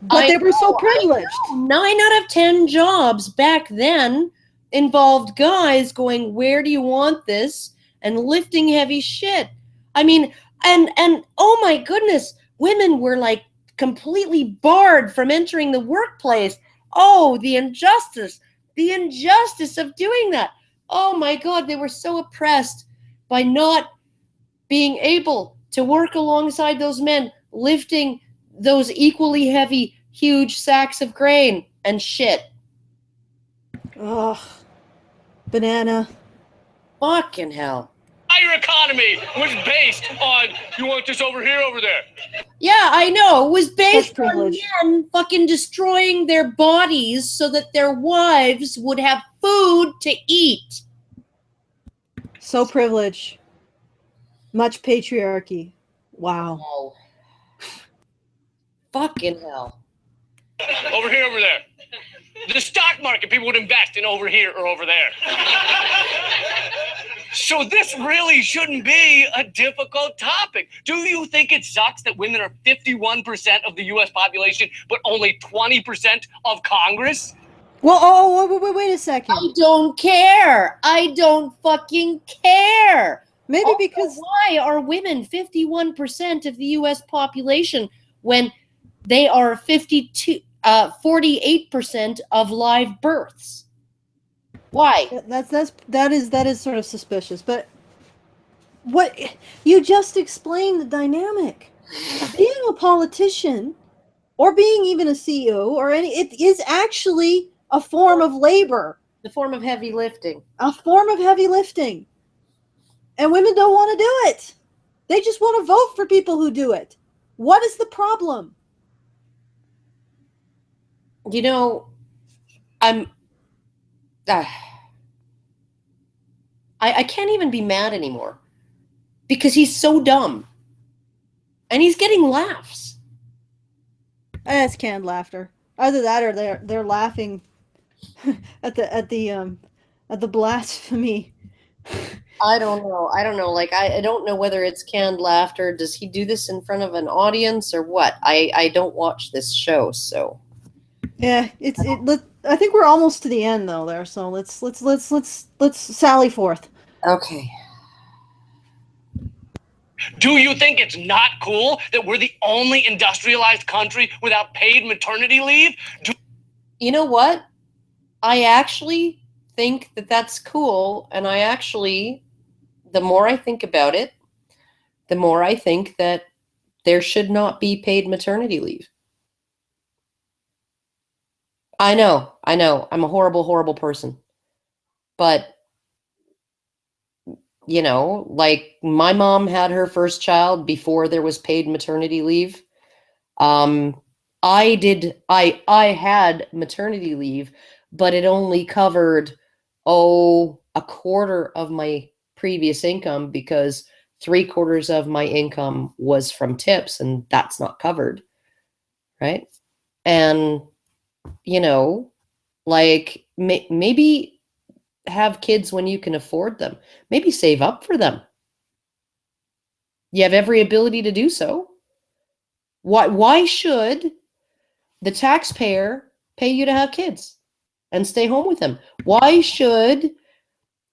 But they were so privileged. 9 out of 10 jobs back then involved guys going, where do you want this? And lifting heavy shit. I mean, and oh my goodness, women were like completely barred from entering the workplace. Oh, the injustice of doing that. Oh my God, they were so oppressed by not being able to work alongside those men, lifting those equally heavy, huge sacks of grain and shit. Ugh. Banana. Fucking hell. Our economy was based on, you want this over here, over there. Yeah, I know. It was based on men fucking destroying their bodies so that their wives would have food to eat. So privileged. Much patriarchy. Wow. Oh. Fucking hell. Over here, over there. The stock market, people would invest in over here or over there. So this really shouldn't be a difficult topic. Do you think it sucks that women are 51% of the U.S. population, but only 20% of Congress? Well, wait a second. I don't care. I don't fucking care. Maybe also, because... Why are women 51% of the U.S. population when they are 48% of live births? Why? That is sort of suspicious. But what you just explained the dynamic. Being a politician, or being even a CEO, or it is actually a form of labor. The form of heavy lifting. A form of heavy lifting. And women don't want to do it. They just want to vote for people who do it. What is the problem? You know, I can't even be mad anymore because he's so dumb and he's getting laughs. It's canned laughter. Either that or they're laughing at the blasphemy. I don't know. Like, I don't know whether it's canned laughter. Does he do this in front of an audience or what? I don't watch this show, so. Yeah, I think we're almost to the end though there, so let's sally forth. Okay. Do you think it's not cool that we're the only industrialized country without paid maternity leave? You know what? I actually think that that's cool, and the more I think about it, the more I think that there should not be paid maternity leave. I know. I'm a horrible, horrible person. But, you know, like my mom had her first child before there was paid maternity leave. I had maternity leave, but it only covered, a quarter of my previous income because 3/4 of my income was from tips, and that's not covered, right? And, you know, like maybe have kids when you can afford them. Maybe save up for them. You have every ability to do so. Why should the taxpayer pay you to have kids and stay home with them? Why should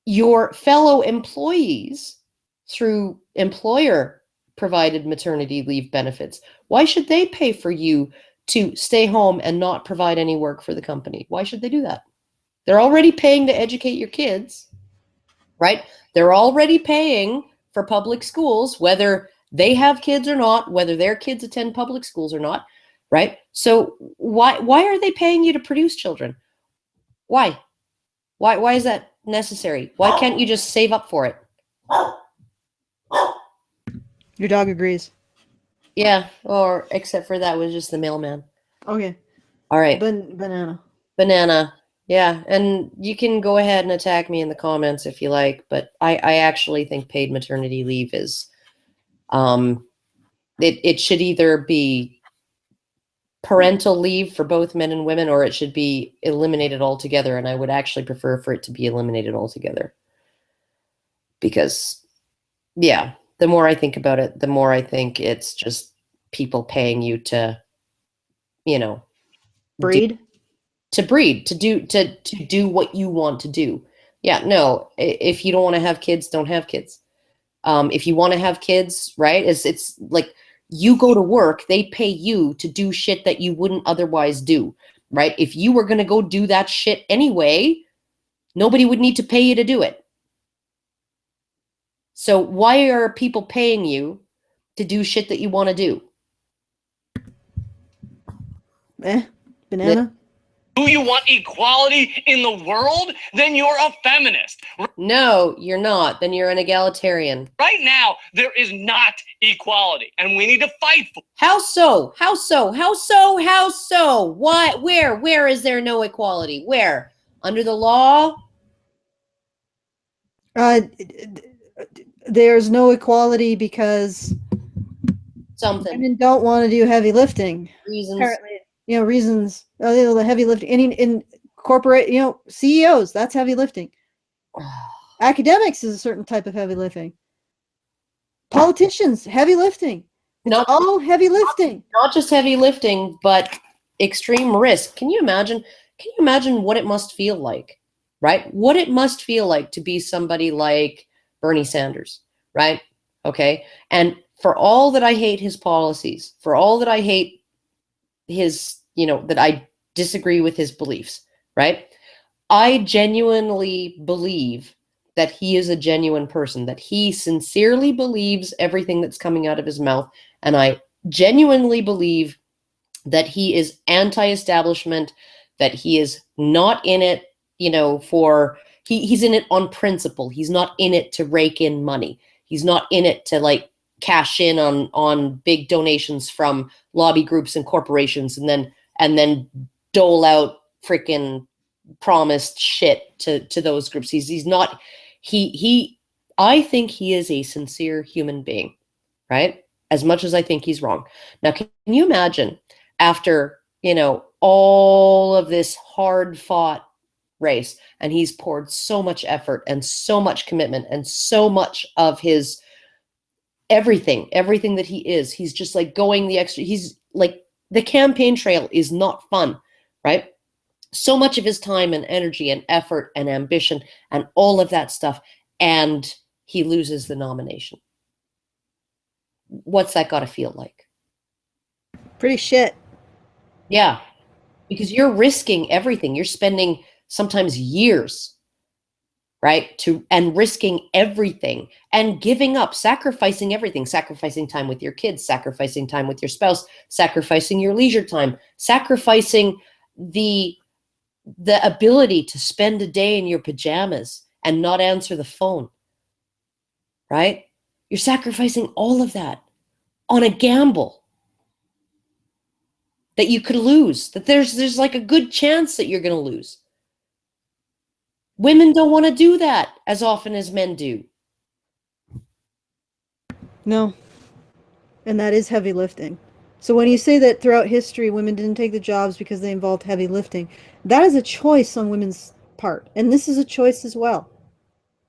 your fellow employees, through employer provided maternity leave benefits, why should they pay for you to stay home and not provide any work for the company? Why should they do that? They're already paying to educate your kids, right? They're already paying for public schools, whether they have kids or not, whether their kids attend public schools or not, right? So why are they paying you to produce children? Why is that necessary? Why can't you just save up for it? Your dog agrees. Yeah, or except for that was just the mailman. Okay. All right. Banana. Yeah, and you can go ahead and attack me in the comments if you like, but I actually think paid maternity leave is, it should either be parental leave for both men and women, or it should be eliminated altogether. And I would actually prefer for it to be eliminated altogether. Because, yeah, the more I think about it, the more I think it's just people paying you to, you know, Breed? to do what you want to do. Yeah, no, if you don't want to have kids, don't have kids. If you want to have kids, right, it's like you go to work, they pay you to do shit that you wouldn't otherwise do, right? If you were going to go do that shit anyway, nobody would need to pay you to do it. So why are people paying you to do shit that you want to do? Banana? Do you want equality in the world? Then you're a feminist. No, you're not. Then you're an egalitarian. Right now, there is not equality, and we need to fight for it. How so? How so? How so? How so? What? Where is there no equality? Where? Under the law? There's no equality because Something. women don't want to do heavy lifting. Reasons. Apparently, reasons. The heavy lifting in corporate, CEOs, that's heavy lifting. Academics is a certain type of heavy lifting. Politicians, heavy lifting. It's all heavy lifting. Not just heavy lifting, but extreme risk. Can you imagine what it must feel like, right? What it must feel like to be somebody like Bernie Sanders, right? Okay. And for all that I hate his policies, for all that I hate his, that I disagree with his beliefs, right? I genuinely believe that he is a genuine person, that he sincerely believes everything that's coming out of his mouth. And I genuinely believe that he is anti-establishment, that he is not in it, he's in it on principle. He's not in it to rake in money. He's not in it to cash in on big donations from lobby groups and corporations and then dole out freaking promised shit to those groups. He's not, I think he is a sincere human being, right? As much as I think he's wrong. Now, can you imagine after, all of this hard fought race, and he's poured so much effort and so much commitment and so much of his everything that he is, he's just going the extra, he's the campaign trail is not fun, right? So much of his time and energy and effort and ambition and all of that stuff, and he loses the nomination. What's that got to feel like? Pretty shit. Yeah, because you're risking everything. You're spending sometimes years, right, and risking everything and giving up, sacrificing everything, sacrificing time with your kids, sacrificing time with your spouse, sacrificing your leisure time, sacrificing the ability to spend a day in your pajamas and not answer the phone, right? You're sacrificing all of that on a gamble that you could lose, that there's a good chance that you're going to lose. Women don't want to do that as often as men do. No. And that is heavy lifting. So when you say that throughout history women didn't take the jobs because they involved heavy lifting, that is a choice on women's part. And this is a choice as well.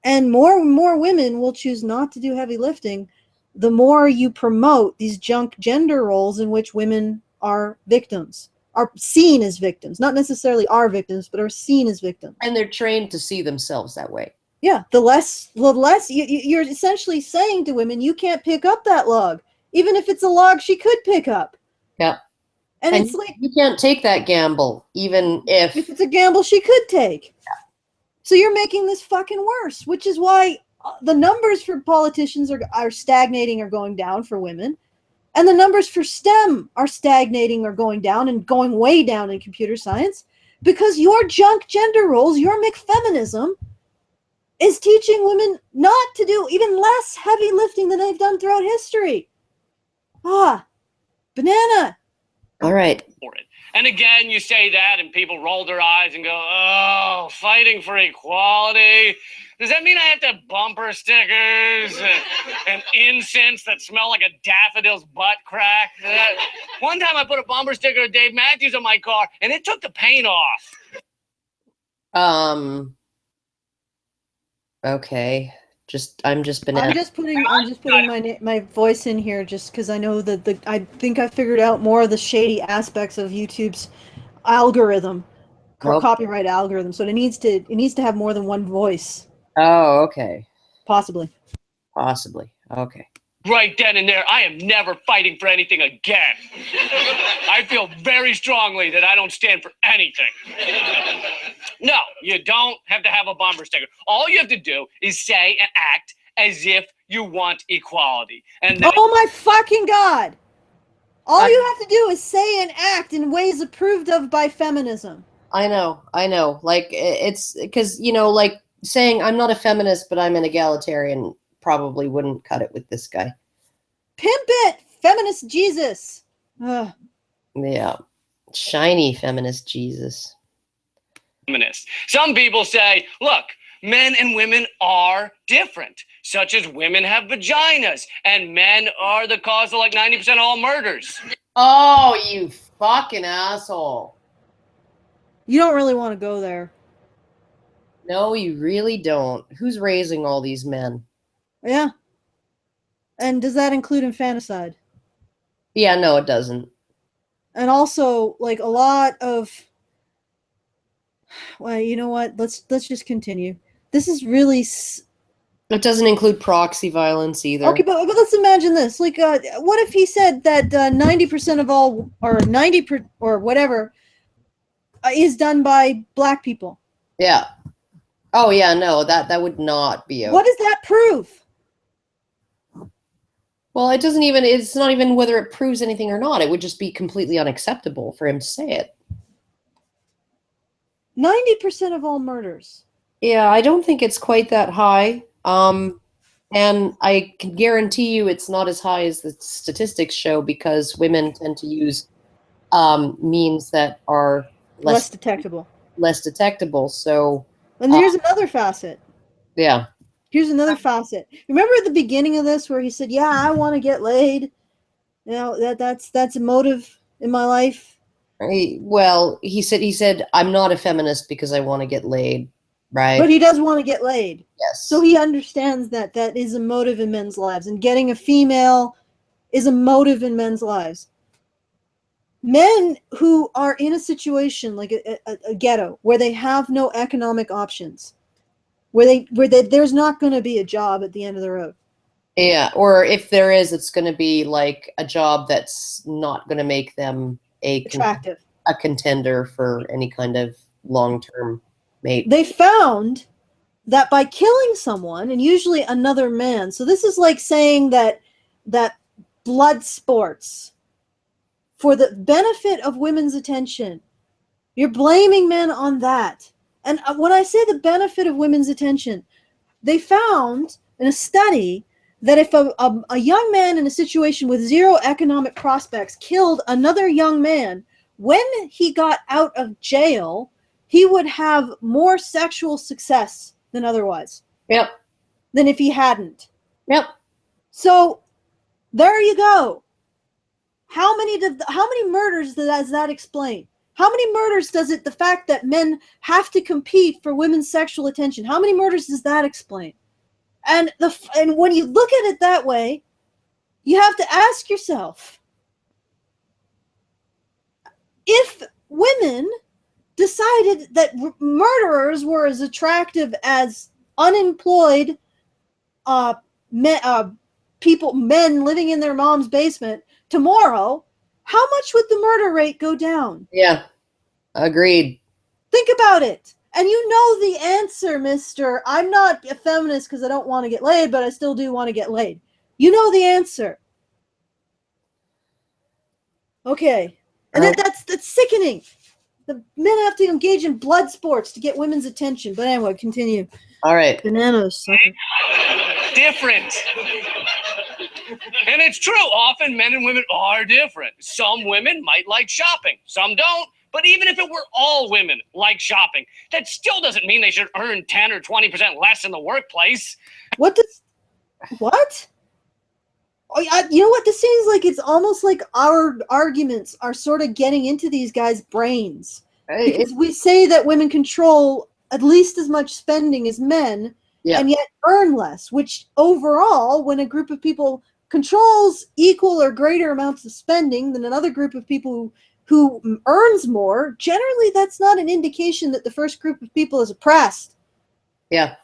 And more women will choose not to do heavy lifting the more you promote these junk gender roles in which women are victims, are seen as victims, not necessarily are victims, but are seen as victims. And they're trained to see themselves that way. Yeah, the less you're essentially saying to women, you can't pick up that log, even if it's a log she could pick up. Yeah. And it's like, you can't take that gamble, even if it's a gamble she could take. Yeah. So you're making this fucking worse, which is why the numbers for politicians are stagnating or going down for women. And the numbers for STEM are stagnating or going down and going way down in computer science because your junk gender roles, your McFeminism, is teaching women not to do even less heavy lifting than they've done throughout history. Banana. All right. And again, you say that and people roll their eyes and go, oh, fighting for equality. Does that mean I have to have bumper stickers and incense that smell like a daffodil's butt crack? One time I put a bumper sticker of Dave Matthews on my car and it took the paint off. Okay. I'm just putting my voice in here just because I know that I think I figured out more of the shady aspects of YouTube's algorithm, copyright algorithm. So it needs to have more than one voice. Oh, okay. Possibly. Okay. Right then and there, I am never fighting for anything again. I feel very strongly that I don't stand for anything. No, you don't have to have a bumper sticker. All you have to do is say and act as if you want equality. And then oh my fucking God! All you have to do is say and act in ways approved of by feminism. I know. Like, it's because, like saying I'm not a feminist, but I'm an egalitarian probably wouldn't cut it with this guy. Pimp it! Feminist Jesus! Ugh. Yeah. Shiny feminist Jesus. Some people say, look, men and women are different, such as women have vaginas, and men are the cause of like 90% of all murders. Oh, you fucking asshole. You don't really want to go there. No, you really don't. Who's raising all these men? Yeah. And does that include infanticide? Yeah, no, it doesn't. And also, like, a lot of... Well, you know what? Let's just continue. This is really... It doesn't include proxy violence either. Okay, but let's imagine this. Like, what if he said that 90% of all, or 90% or whatever, is done by black people? Yeah. Oh, yeah, no, that would not be okay. What does that prove? Well, it's not even whether it proves anything or not. It would just be completely unacceptable for him to say it. 90% of all murders. Yeah, I don't think it's quite that high. And I can guarantee you it's not as high as the statistics show because women tend to use means that are less detectable. So, and here's another facet. Yeah. Here's another facet. Remember at the beginning of this where he said, "Yeah, I want to get laid." You know, that's a motive in my life. He said, "I'm not a feminist because I want to get laid." Right. But he does want to get laid. Yes. So he understands that is a motive in men's lives, and getting a female is a motive in men's lives. Men who are in a situation like a ghetto where they have no economic options, where there's not going to be a job at the end of the road. Yeah, or if there is, it's going to be like a job that's not going to make them attractive, a contender for any kind of long-term mate. They found that by killing someone, and usually another man, so this is like saying that blood sports, for the benefit of women's attention, you're blaming men on that. And when I say the benefit of women's attention, they found in a study that if a young man in a situation with zero economic prospects killed another young man, when he got out of jail, he would have more sexual success than otherwise. Yep. Than if he hadn't. Yep. So There you go. How many murders does that explain? How many murders does the fact that men have to compete for women's sexual attention, how many murders does that explain? And when you look at it that way, you have to ask yourself, if women decided that murderers were as attractive as unemployed men living in their mom's basement tomorrow, how much would the murder rate go down? Yeah, agreed. Think about it. And you know the answer, mister. I'm not a feminist because I don't want to get laid, but I still do want to get laid. You know the answer. Okay. And that's sickening. The men have to engage in blood sports to get women's attention. But anyway, continue. All right. Bananas, sucker. Different. And it's true. Often men and women are different. Some women might like shopping. Some don't. But even if it were all women like shopping, that still doesn't mean they should earn 10 or 20% less in the workplace. What? Oh, you know what? This seems like it's almost like our arguments are sort of getting into these guys' brains. Because we say that women control at least as much spending as men, and yet earn less, which overall, when a group of people controls equal or greater amounts of spending than another group of people who earns more, generally that's not an indication that the first group of people is oppressed. Yeah.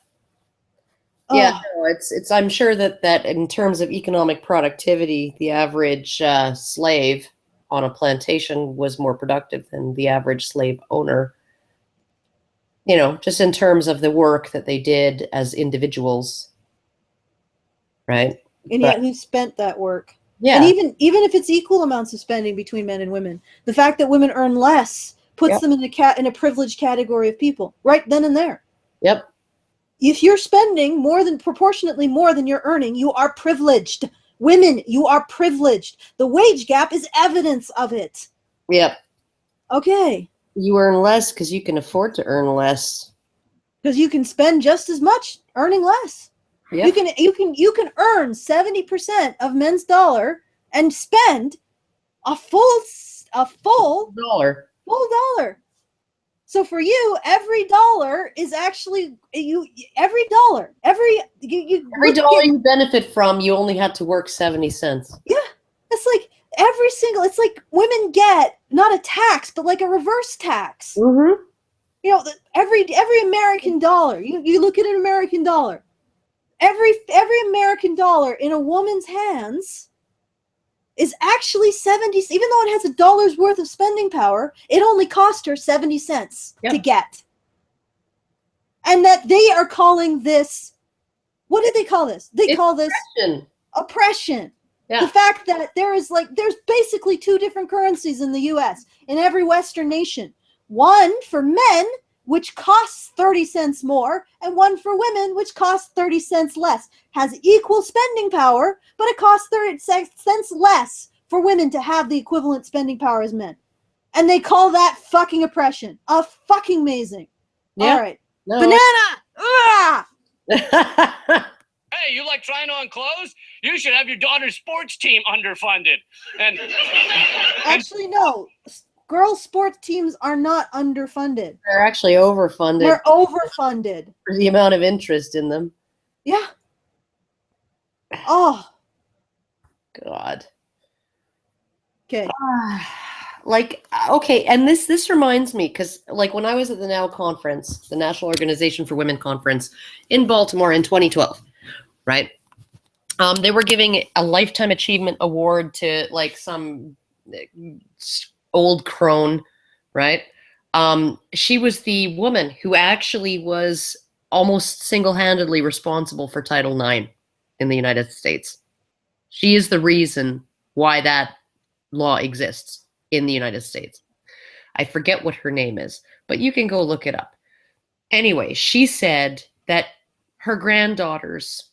Yeah, no, it's. I'm sure that in terms of economic productivity, the average slave on a plantation was more productive than the average slave owner. You know, just in terms of the work that they did as individuals, right? And yet, who spent that work? Yeah. And even if it's equal amounts of spending between men and women, the fact that women earn less puts them in a privileged category of people, right then and there. Yep. If you're spending proportionately more than you're earning, you are privileged. Women, you are privileged. The wage gap is evidence of it. Yep. Okay. You earn less because you can afford to earn less. Because you can spend just as much earning less. Yep. You can earn 70% of men's dollar and spend a full dollar. Full dollar. So for you, every dollar is actually every dollar you benefit from, you only had to work 70 cents. Yeah, it's like it's like women get not a tax, but like a reverse tax. Mm-hmm. You know, every American dollar. You look at an American dollar. Every American dollar in a woman's hands is actually 70, even though it has $1 worth of spending power, it only cost her 70 cents to get. And that they are calling this, what do they call this? They call this oppression. Yeah. The fact that there's basically two different currencies in the US, in every Western nation. One for men, which costs 30 cents more, and one for women, which costs 30 cents less. Has equal spending power, but it costs 30 cents less for women to have the equivalent spending power as men. And they call that fucking oppression. Fucking amazing. Yeah. All right. No. Banana! Hey, you like trying on clothes? You should have your daughter's sports team underfunded. And actually, no. Girls' sports teams are not underfunded. They're actually overfunded. They're overfunded. For the amount of interest in them. Yeah. Oh. God. Okay. Okay, and this reminds me, because like when I was at the NOW conference, the National Organization for Women conference in Baltimore in 2012, right? They were giving a Lifetime Achievement Award to like some old crone, right? She was the woman who actually was almost single-handedly responsible for Title IX in the United States. She is the reason why that law exists in the United States. I forget what her name is, but you can go look it up. Anyway, she said that her granddaughters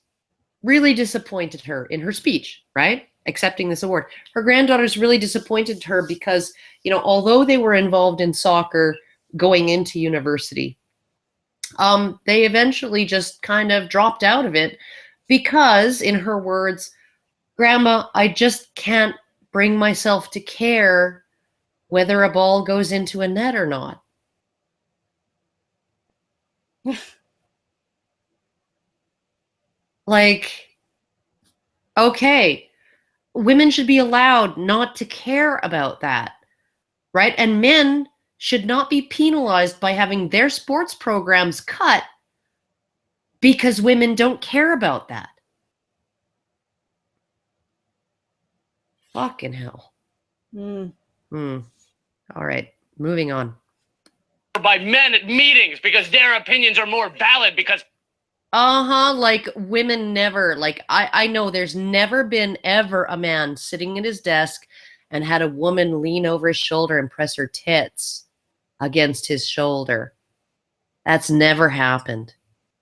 really disappointed her in her speech, right? Accepting this award. Her granddaughters really disappointed her because, you know, although they were involved in soccer going into university, they eventually just kind of dropped out of it because, in her words, Grandma, I just can't bring myself to care whether a ball goes into a net or not. Like, okay, women should be allowed not to care about that, right? And men should not be penalized by having their sports programs cut because women don't care about that. Fucking hell. All right, moving on. By men at meetings because their opinions are more valid because Like women never, like I know there's never been ever a man sitting at his desk and had a woman lean over his shoulder and press her tits against his shoulder. That's never happened,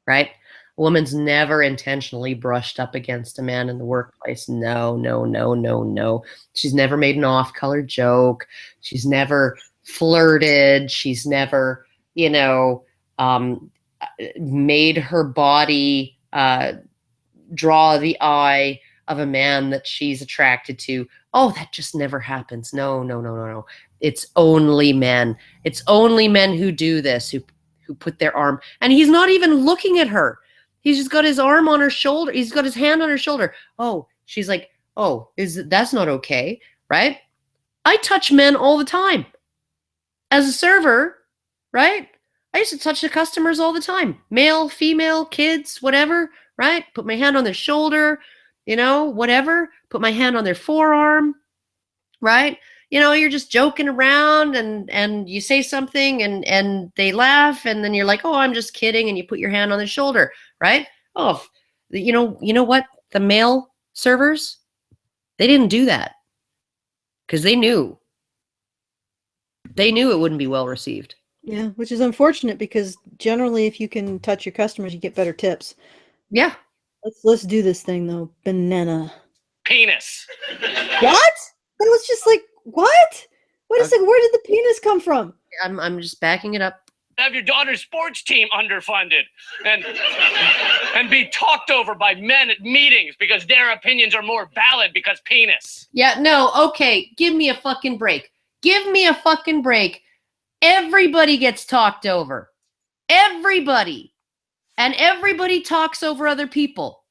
right? A woman's never intentionally brushed up against a man in the workplace. No, no, no, no, no. She's never made an off-color joke. She's never flirted. She's never, made her body draw the eye of a man that she's attracted to. Oh, that just never happens. No, no, no, no, no. It's only men. It's only men who do this, who put their arm, and he's not even looking at her. He's just got his arm on her shoulder. He's got his hand on her shoulder. Oh, she's like, oh, that's not okay, right? I touch men all the time. As a server, right? I used to touch the customers all the time. Male, female, kids, whatever, right? Put my hand on their shoulder, whatever. Put my hand on their forearm, right? You're just joking around and you say something and they laugh and then you're like, oh, I'm just kidding. And you put your hand on their shoulder, right? Oh, you know what? The male servers, they didn't do that because they knew it wouldn't be well received. Yeah, which is unfortunate because generally if you can touch your customers, you get better tips. Yeah. Let's do this thing though. Banana. penis. What? It was just like, what? Wait a second, where did the penis come from? I'm just backing it up. Have your daughter's sports team underfunded and be talked over by men at meetings because their opinions are more valid because penis. Yeah, no, okay, give me a fucking break. Give me a fucking break. Everybody gets talked over. Everybody. And everybody talks over other people.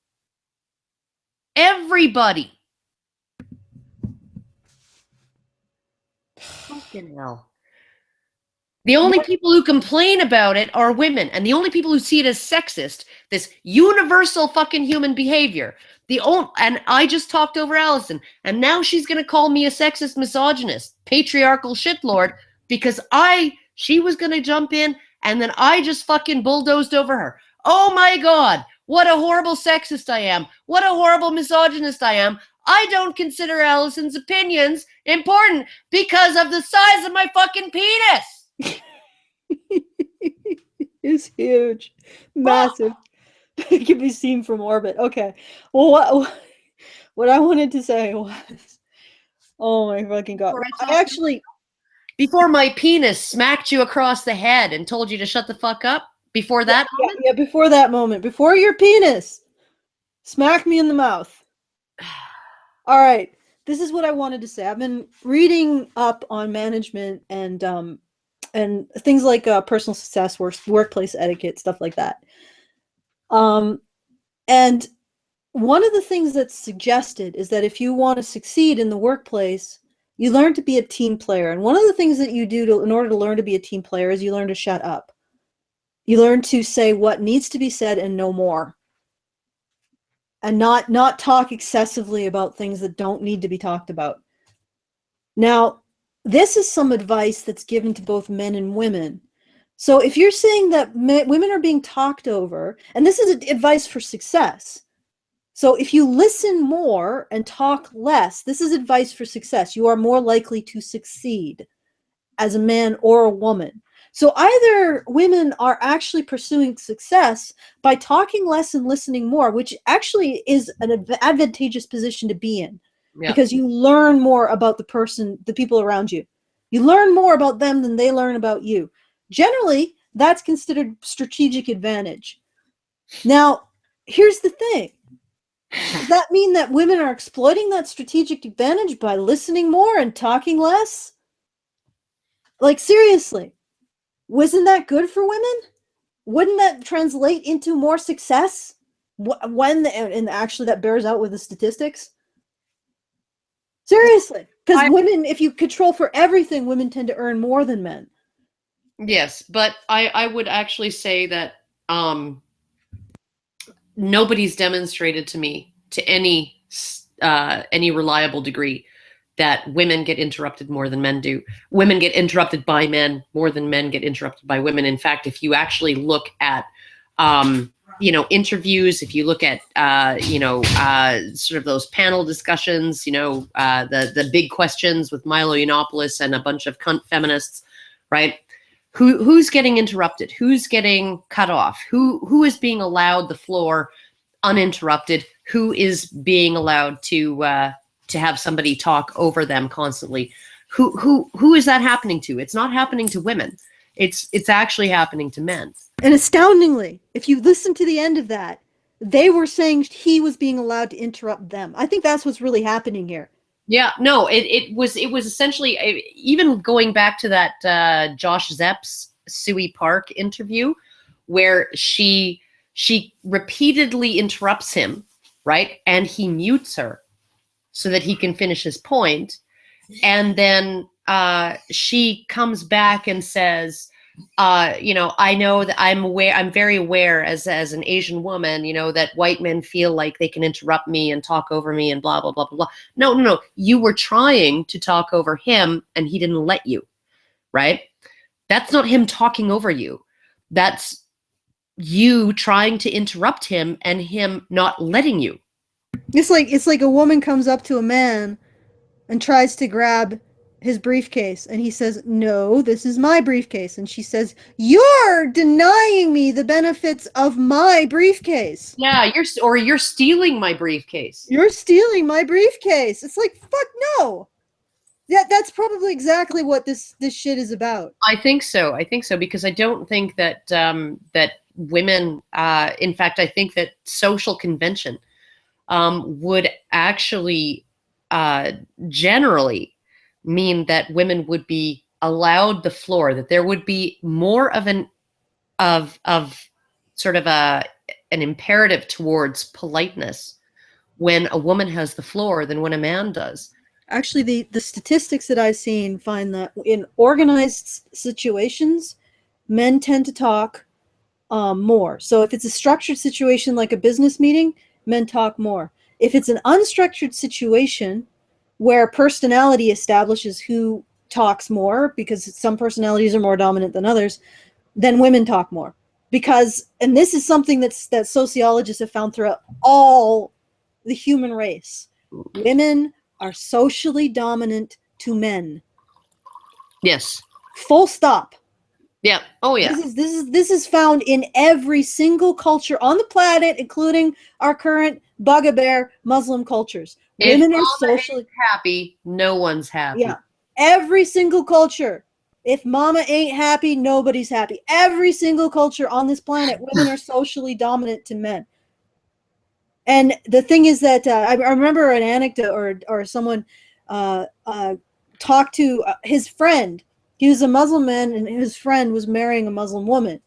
Everybody. Fucking hell. The only people who complain about it are women, and the only people who see it as sexist, this universal fucking human behavior. And I just talked over Alison, and now she's going to call me a sexist, misogynist, patriarchal shitlord because she was going to jump in, and then I just fucking bulldozed over her. Oh my God, what a horrible sexist I am. What a horrible misogynist I am. I don't consider Alison's opinions important because of the size of my fucking penis. It's huge, massive. It can be seen from orbit. Okay. Well, what I wanted to say was, oh my fucking God! Before my penis smacked you across the head and told you to shut the fuck up. Before that moment? Yeah, before that moment. Before your penis smacked me in the mouth. All right. This is what I wanted to say. I've been reading up on management and things like personal success, workplace etiquette, stuff like that. And one of the things that's suggested is that if you want to succeed in the workplace, you learn to be a team player. And one of the things that you do in order to learn to be a team player is you learn to shut up. You learn to say what needs to be said and no more. And not talk excessively about things that don't need to be talked about. Now, this is some advice that's given to both men and women. So if you're saying that women are being talked over, and this is advice for success. So if you listen more and talk less, this is advice for success. You are more likely to succeed as a man or a woman. So either women are actually pursuing success by talking less and listening more, which actually is an advantageous position to be in. Yeah. Because you learn more about the people around you. You learn more about them than they learn about you. Generally, that's considered strategic advantage. Now, here's the thing. Does that mean that women are exploiting that strategic advantage by listening more and talking less? Like, seriously, wasn't that good for women? Wouldn't that translate into more success? And actually that bears out with the statistics? Seriously, because women, if you control for everything, women tend to earn more than men. Yes, but I would actually say that nobody's demonstrated to me to any reliable degree that women get interrupted more than men do. Women get interrupted by men more than men get interrupted by women. In fact, if you actually look at interviews, if you look at sort of those panel discussions, the big questions with Milo Yiannopoulos and a bunch of cunt feminists, right? Who's getting interrupted? Who's getting cut off? Who is being allowed the floor uninterrupted? Who is being allowed to have somebody talk over them constantly? Who is that happening to? It's not happening to women. It's actually happening to men. And astoundingly, if you listen to the end of that, they were saying he was being allowed to interrupt them. I think that's what's really happening here. Yeah, no, it was essentially, even going back to that Josh Zepp's Suey Park interview, where she repeatedly interrupts him, right? And he mutes her so that he can finish his point. And then she comes back and says, I know that I'm very aware as an Asian woman, that white men feel like they can interrupt me and talk over me and blah, blah, blah, blah, blah. No. You were trying to talk over him and he didn't let you, right? That's not him talking over you. That's you trying to interrupt him and him not letting you. It's like a woman comes up to a man and tries to grab his briefcase, and he says, "No, this is my briefcase." And she says, "You're denying me the benefits of my briefcase." Yeah, you're stealing my briefcase. You're stealing my briefcase. It's like, fuck no. That's probably exactly what this shit is about. I think so because I don't think that that women, in fact, I think that social convention would actually generally mean that women would be allowed the floor, that there would be more of an imperative towards politeness when a woman has the floor than when a man does. Actually, the statistics that I've seen find that in organized situations, men tend to talk more. So if it's a structured situation like a business meeting, men talk more. If it's an unstructured situation where personality establishes who talks more, because some personalities are more dominant than others, then women talk more. Because, and this is something that sociologists have found throughout all the human race, women are socially dominant to men. Yes. Full stop. Yeah. Oh yeah. This is found in every single culture on the planet, including our current bugaboo Muslim cultures. Women are socially happy. No one's happy. Yeah. Every single culture. If mama ain't happy, nobody's happy. Every single culture on this planet, women are socially dominant to men. And the thing is that I remember an anecdote or someone talked to his friend. He was a Muslim man, and his friend was marrying a Muslim woman.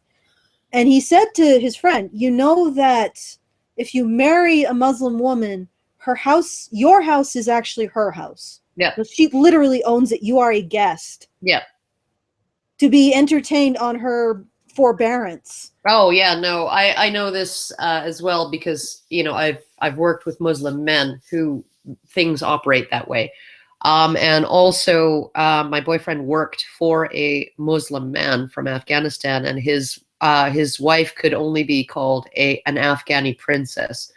And he said to his friend, "You know that if you marry a Muslim woman, your house is actually her house. Yeah. So she literally owns it. You are a guest. Yeah. To be entertained on her forbearance." Oh yeah, no, I know this as well because I've worked with Muslim men who things operate that way, and also my boyfriend worked for a Muslim man from Afghanistan, and his wife could only be called an Afghani princess.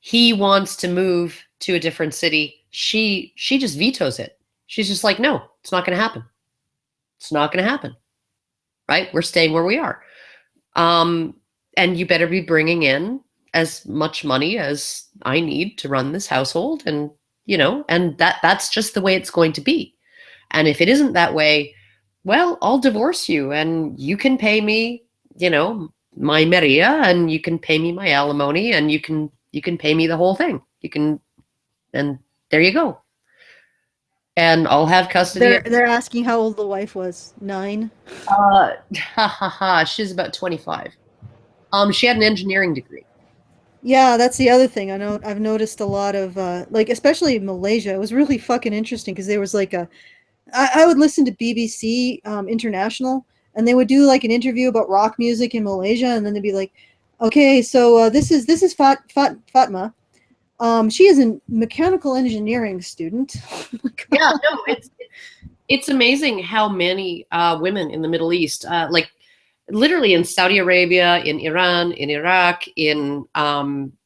He wants to move to a different city. She just vetoes it. She's just like, no, it's not going to happen. It's not going to happen. Right? We're staying where we are. And you better be bringing in as much money as I need to run this household. And, and that's just the way it's going to be. And if it isn't that way, well, I'll divorce you and you can pay me, my Maria, and you can pay me my alimony, and you can pay me the whole thing. And there you go. And I'll have custody. They're asking how old the wife was. 9. She's about 25. She had an engineering degree. Yeah, that's the other thing. I know I've noticed a lot of like, especially Malaysia. It was really fucking interesting because there was like I would listen to BBC International, and they would do like an interview about rock music in Malaysia, and then they'd be like, okay, so this is Fatma. She is a mechanical engineering student. Yeah, no, it's amazing how many women in the Middle East, like literally in Saudi Arabia, in Iran, in Iraq, in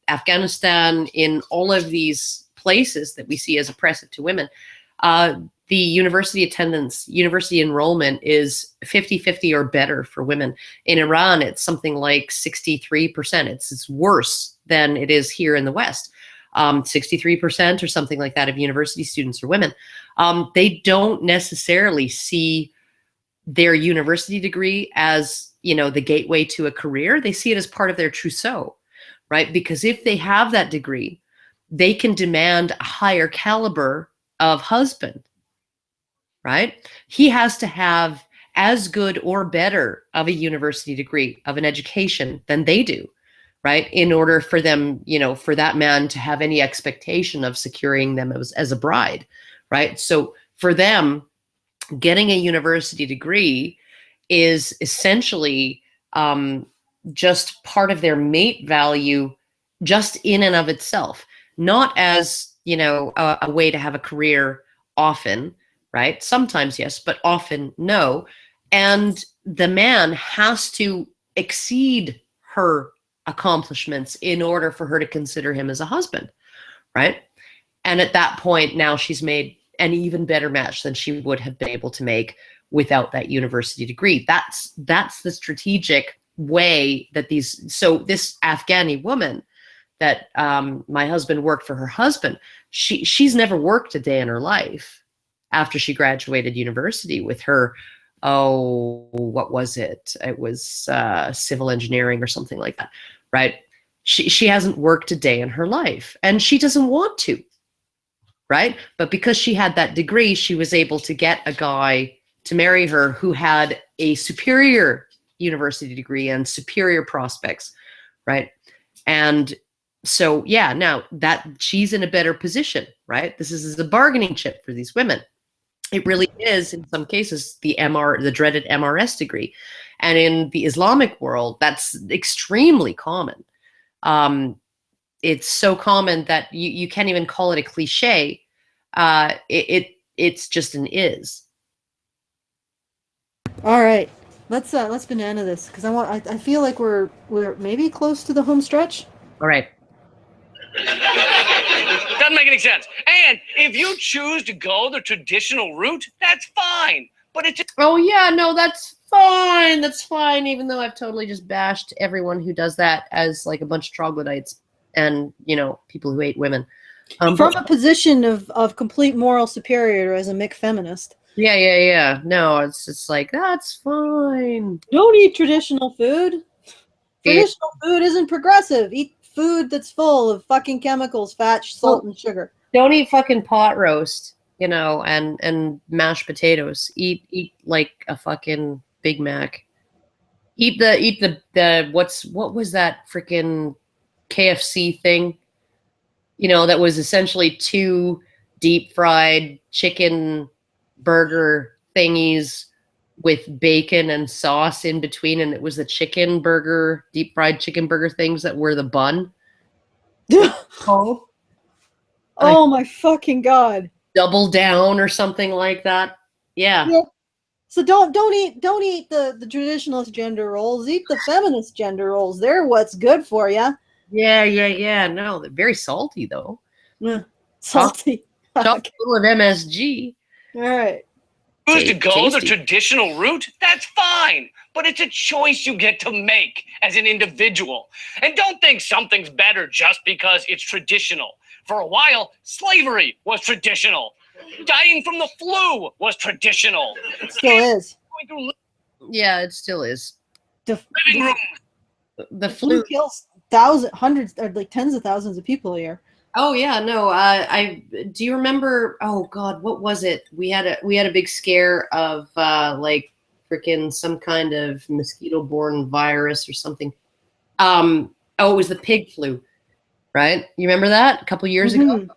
Afghanistan, in all of these places that we see as oppressive to women, the university attendance, university enrollment is 50-50 or better for women. In Iran, it's something like 63%. It's worse than it is here in the West. 63% or something like that of university students are women. They don't necessarily see their university degree as, the gateway to a career. They see it as part of their trousseau, right? Because if they have that degree, they can demand a higher caliber of husband, right? He has to have as good or better of a university degree, of an education than they do, right? In order for them, for that man to have any expectation of securing them as a bride, right? So for them, getting a university degree is essentially just part of their mate value, just in and of itself, not as, a way to have a career often, right? Sometimes yes, but often no. And the man has to exceed her accomplishments in order for her to consider him as a husband, right? And at that point, now she's made an even better match than she would have been able to make without that university degree. That's the strategic way that this Afghani woman that my husband worked for her husband, she's never worked a day in her life after she graduated university with her, what was it? It was civil engineering or something like that, right? She hasn't worked a day in her life, and she doesn't want to, right? But because she had that degree, she was able to get a guy to marry her who had a superior university degree and superior prospects, right? And so, yeah, now that she's in a better position, right? This is a bargaining chip for these women. It really is, in some cases, the dreaded MRS degree. And in the Islamic world, that's extremely common. It's so common that you can't even call it a cliche. It's just an is. All right, let's banana this, because I feel like we're maybe close to the home stretch. All right. Doesn't make any sense. And if you choose to go the traditional route, that's fine. But it's oh yeah, no, that's fine. That's fine. Even though I've totally just bashed everyone who does that as like a bunch of troglodytes and people who hate women. From a position of complete moral superior as a Mick feminist. Yeah. No, it's like, that's fine. Don't eat traditional food. Traditional food isn't progressive. Eat food that's full of fucking chemicals, fat, salt, and sugar. Don't eat fucking pot roast, and mashed potatoes. Eat like a fucking Big Mac. Eat the what was that freaking KFC thing? That was essentially 2 deep fried chicken burger thingies with bacon and sauce in between, and it was the deep fried chicken burger things that were the bun. Oh my fucking god. Double down or something like that. Yeah. So don't eat the traditionalist gender roles. Eat the feminist gender roles. They're what's good for you. Yeah. No, they're very salty though. Yeah. Salty. Chock full of MSG. All right. Choose to go the traditional route, that's fine. But it's a choice you get to make as an individual. And don't think something's better just because it's traditional. For a while, slavery was traditional. Dying from the flu was traditional. It still is. Yeah, it still is. Living rooms The Flu flu. kills hundreds, or like tens of thousands of people a year. Oh yeah, no. I do you remember? Oh God, what was it? We had a big scare of like freaking some kind of mosquito-borne virus or something. Oh, it was the pig flu, right? You remember that a couple years ago? Mhm.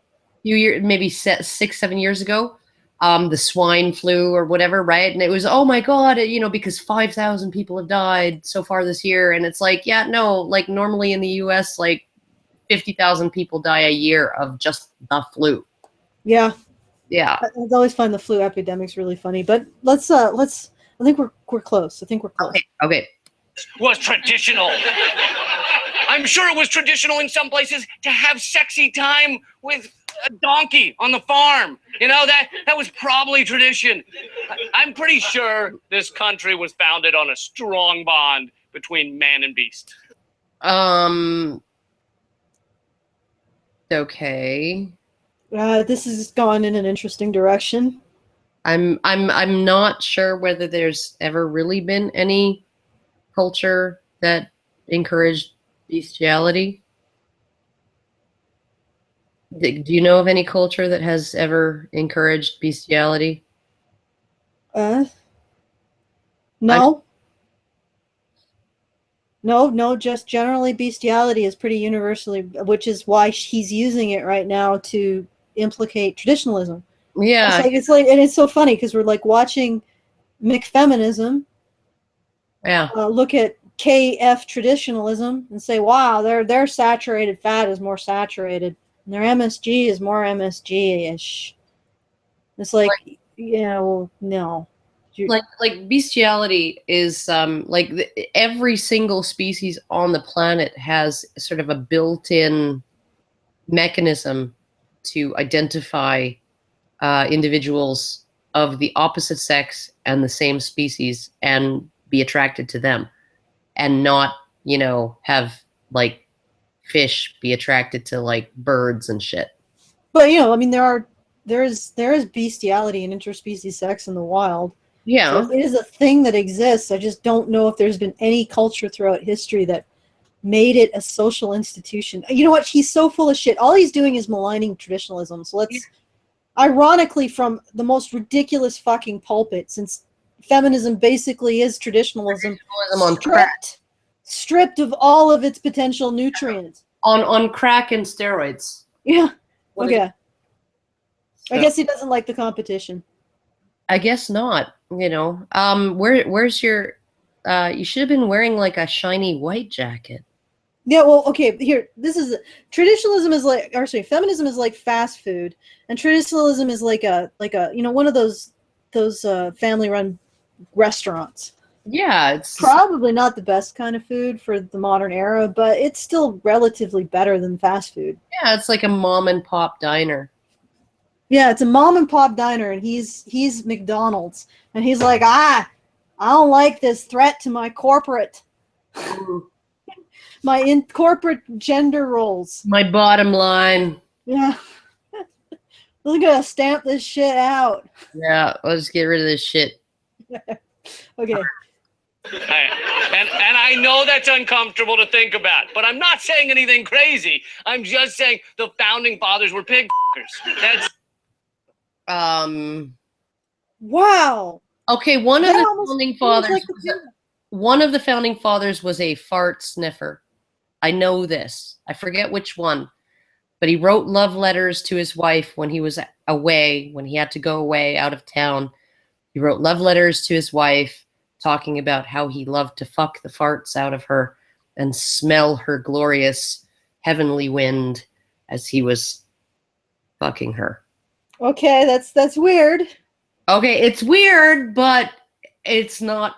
Few years, maybe 6, 7 years ago. The swine flu or whatever, right? And it was, oh my God, because 5,000 people have died so far this year, and it's like, yeah, no, like normally in the U.S., like 50,000 people die a year of just the flu. Yeah, Yeah. I always find the flu epidemics really funny. But let's. I think we're close. I think we're close. Okay. Was traditional. I'm sure it was traditional in some places to have sexy time with a donkey on the farm. That was probably tradition. I'm pretty sure this country was founded on a strong bond between man and beast. Okay. This has gone in an interesting direction. I'm not sure whether there's ever really been any culture that encouraged bestiality. Do you know of any culture that has ever encouraged bestiality? No. No, just generally bestiality is pretty universally, which is why he's using it right now to implicate traditionalism. Yeah. It's like, and it's so funny because we're like watching McFeminism Yeah. look at KF traditionalism and say, wow, their saturated fat is more saturated, and their MSG is more MSG-ish. It's like, yeah, well, no. Like bestiality is like every single species on the planet has sort of a built-in mechanism to identify individuals of the opposite sex and the same species and be attracted to them, and not have like fish be attracted to like birds and shit. But I mean, there is bestiality and interspecies sex in the wild. Yeah. So it is a thing that exists. I just don't know if there's been any culture throughout history that made it a social institution. You know what? He's so full of shit. All he's doing is maligning traditionalism. So let's, ironically, from the most ridiculous fucking pulpit, since feminism basically is traditionalism on crack. stripped of all of its potential nutrients. On crack and steroids. Yeah. What Okay. So, I guess he doesn't like the competition. I guess not. Where's your? You should have been wearing like a shiny white jacket. Yeah, well, okay, here, traditionalism is like, or sorry, feminism is like fast food, and traditionalism is like a one of those family-run restaurants. Yeah, it's probably not the best kind of food for the modern era, but it's still relatively better than fast food. Yeah, it's like a mom and pop diner. Yeah, it's a mom and pop diner, and he's McDonald's, and he's like, I don't like this threat to my corporate, my corporate gender roles. My bottom line. Yeah. We're gonna stamp this shit out. Yeah, let's get rid of this shit. Okay. And I know that's uncomfortable to think about, but I'm not saying anything crazy. I'm just saying the founding fathers were pig f***ers. That's Wow. Okay, one of the founding fathers was a fart sniffer. I know this. I forget which one. But he wrote love letters to his wife when he was away, when he had to go away out of town. He wrote love letters to his wife talking about how he loved to fuck the farts out of her and smell her glorious heavenly wind as he was fucking her. Okay, that's weird. Okay, it's weird, but it's not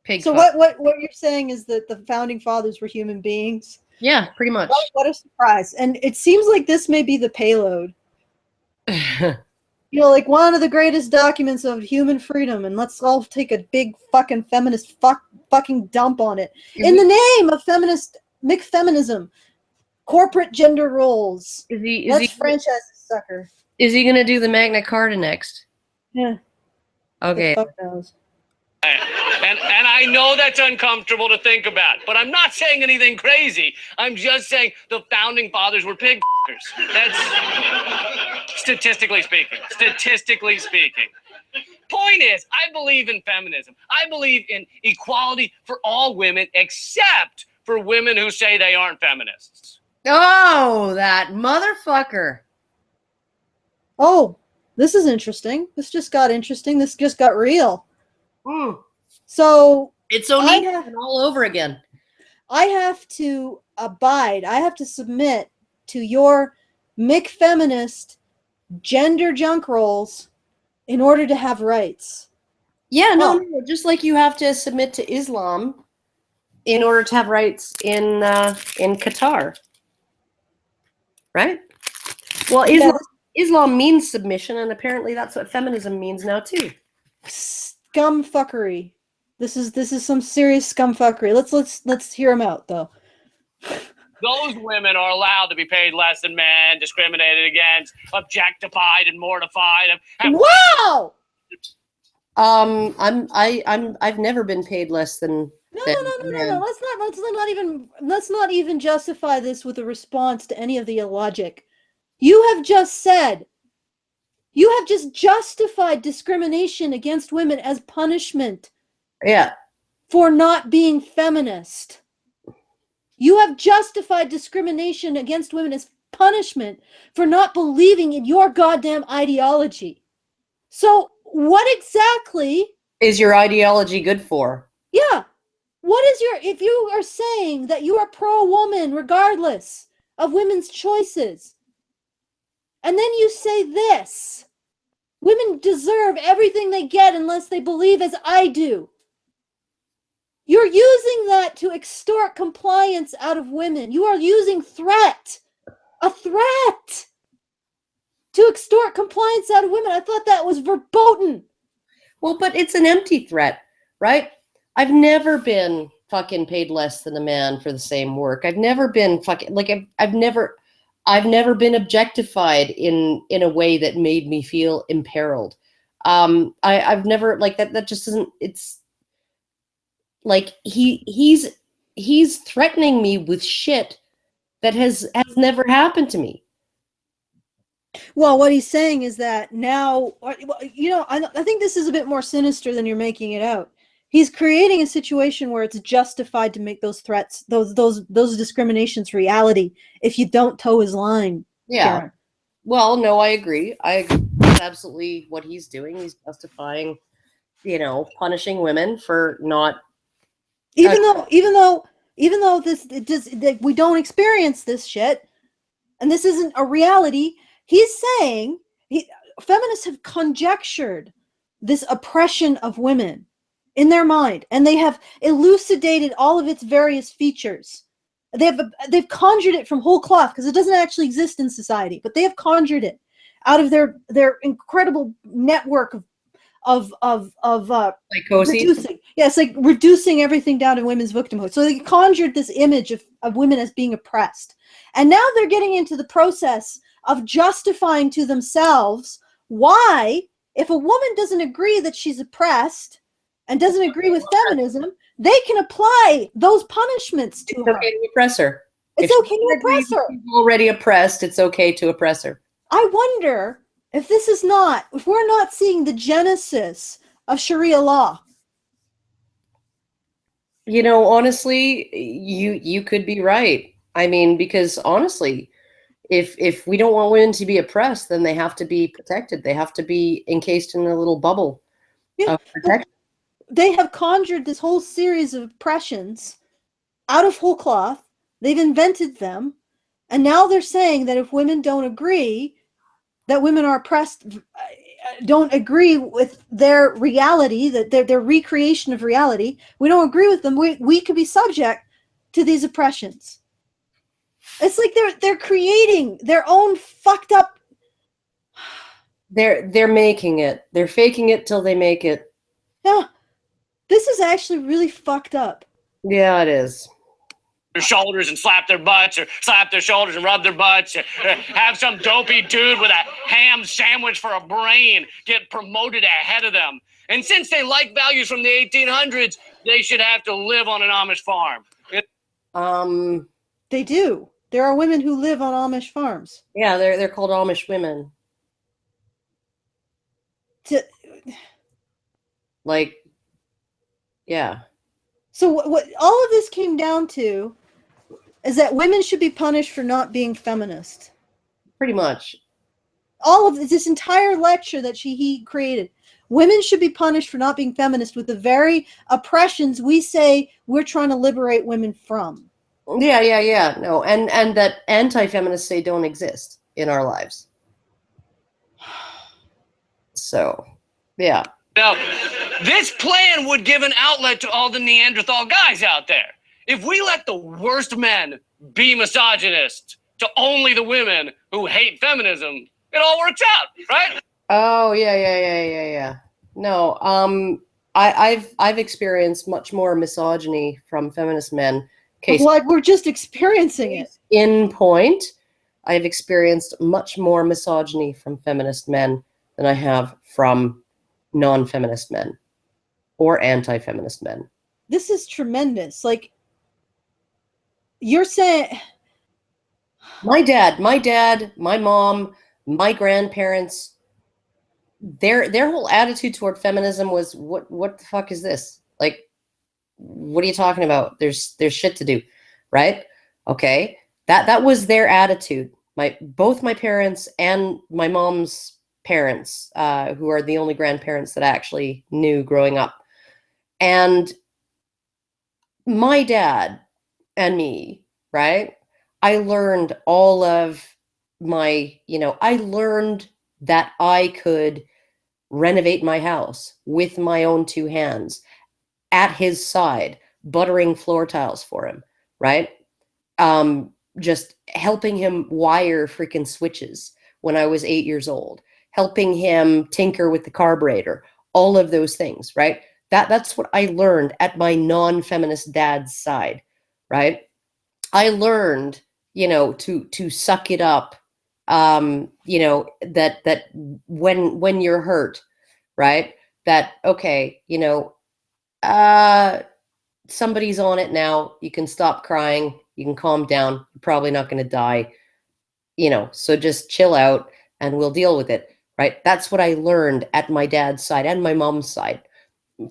pig. So what you're saying is that the founding fathers were human beings? Yeah, pretty much. What a surprise. And it seems like this may be the payload. Like one of the greatest documents of human freedom, and let's all take a big fucking feminist fucking dump on it. In the name of McFeminism, corporate gender roles. Let's franchise this sucker. Is he gonna do the Magna Carta next? Yeah. Okay. The fuck knows. And I know that's uncomfortable to think about, but I'm not saying anything crazy. I'm just saying the founding fathers were pig f***ers. That's statistically speaking. Statistically speaking. Point is, I believe in feminism. I believe in equality for all women except for women who say they aren't feminists. Oh, that motherfucker. Oh, this is interesting. This just got interesting. This just got real. So It's so neat all over again. I have to abide. I have to submit to your McFeminist gender junk roles in order to have rights. Yeah, no, just like you have to submit to Islam in order to have rights in Qatar, right? Well, Islam means submission, and apparently that's what feminism means now too. Scumfuckery. This is some serious scumfuckery. Let's hear them out though. Those women are allowed to be paid less than men, discriminated against, objectified and mortified. Wow. I've never been paid less than. No. Let's not even justify this with a response to any of the illogic. You have just justified discrimination against women as punishment. Yeah. For not being feminist. You have justified discrimination against women as punishment for not believing in your goddamn ideology. So what exactly is your ideology good for? Yeah. If you are saying that you are pro-woman regardless of women's choices, and then you say this, women deserve everything they get unless they believe as I do. You're using that to extort compliance out of women. You are using a threat to extort compliance out of women. I thought that was verboten. Well, but it's an empty threat, right? I've never been fucking paid less than a man for the same work. I've never been I've never been objectified in a way that made me feel imperiled. I've never that just isn't, it's like he's threatening me with shit that has never happened to me. Well, what he's saying is that now, I think this is a bit more sinister than you're making it out. He's creating a situation where it's justified to make those threats, those discriminations reality if you don't toe his line. Yeah. Karen. Well, no, I agree. That's absolutely what he's doing. He's justifying, punishing women for not. Even though we don't experience this shit, and this isn't a reality. He's saying feminists have conjectured this oppression of women in their mind, and they have elucidated all of its various features. They've conjured it from whole cloth because it doesn't actually exist in society, but they have conjured it out of their incredible network of reducing. Yes, like reducing everything down to women's victimhood. So they conjured this image of women as being oppressed. And now they're getting into the process of justifying to themselves why, if a woman doesn't agree that she's oppressed and doesn't agree with feminism, they can apply those punishments to her. It's okay to oppress her. It's okay to oppress her. She's already oppressed, it's okay to oppress her. I wonder if we're not seeing the genesis of Sharia law. Honestly, you could be right. I mean, because honestly, if we don't want women to be oppressed, then they have to be protected. They have to be encased in a little bubble of protection. They have conjured this whole series of oppressions out of whole cloth. They've invented them. And now they're saying that if women don't agree, that women are oppressed, don't agree with their reality, that their recreation of reality, we don't agree with them, we could be subject to these oppressions. It's like they're creating their own fucked up. They're making it. They're faking it till they make it. Yeah. This is actually really fucked up. Yeah, it is. Their shoulders and slap their butts, or slap their shoulders and rub their butts, or have some dopey dude with a ham sandwich for a brain get promoted ahead of them And since they like values from the 1800s, they should have to live on an Amish farm. They do. There are women who live on Amish farms. Yeah, they're called Amish women. Like, yeah. So what all of this came down to is that women should be punished for not being feminist. Pretty much. All of this entire lecture that he created. Women should be punished for not being feminist with the very oppressions we say we're trying to liberate women from. Yeah. No, and that anti-feminists say don't exist in our lives. So, yeah. Now, this plan would give an outlet to all the Neanderthal guys out there. If we let the worst men be misogynist to only the women who hate feminism, it all works out, right? Oh, yeah. No, I've experienced much more misogyny from feminist men. Like we're just experiencing it. In point, I've experienced much more misogyny from feminist men than I have from non-feminist men or anti-feminist men. This is tremendous. Like, you're saying my dad, my mom, my grandparents, their whole attitude toward feminism was what the fuck is this? Like, what are you talking about? There's shit to do, right? Okay. That was their attitude. Both my parents and my mom's parents, who are the only grandparents that I actually knew growing up. And my dad and me, right? I learned all of my, I learned that I could renovate my house with my own two hands at his side, buttering floor tiles for him, right? Just helping him wire freaking switches when I was 8 years old, helping him tinker with the carburetor, all of those things, right? That's what I learned at my non-feminist dad's side, right? I learned, to suck it up, that when you're hurt, right? That, okay, somebody's on it now. You can stop crying. You can calm down. You're probably not going to die, so just chill out and we'll deal with it, right? That's what I learned at my dad's side and my mom's side.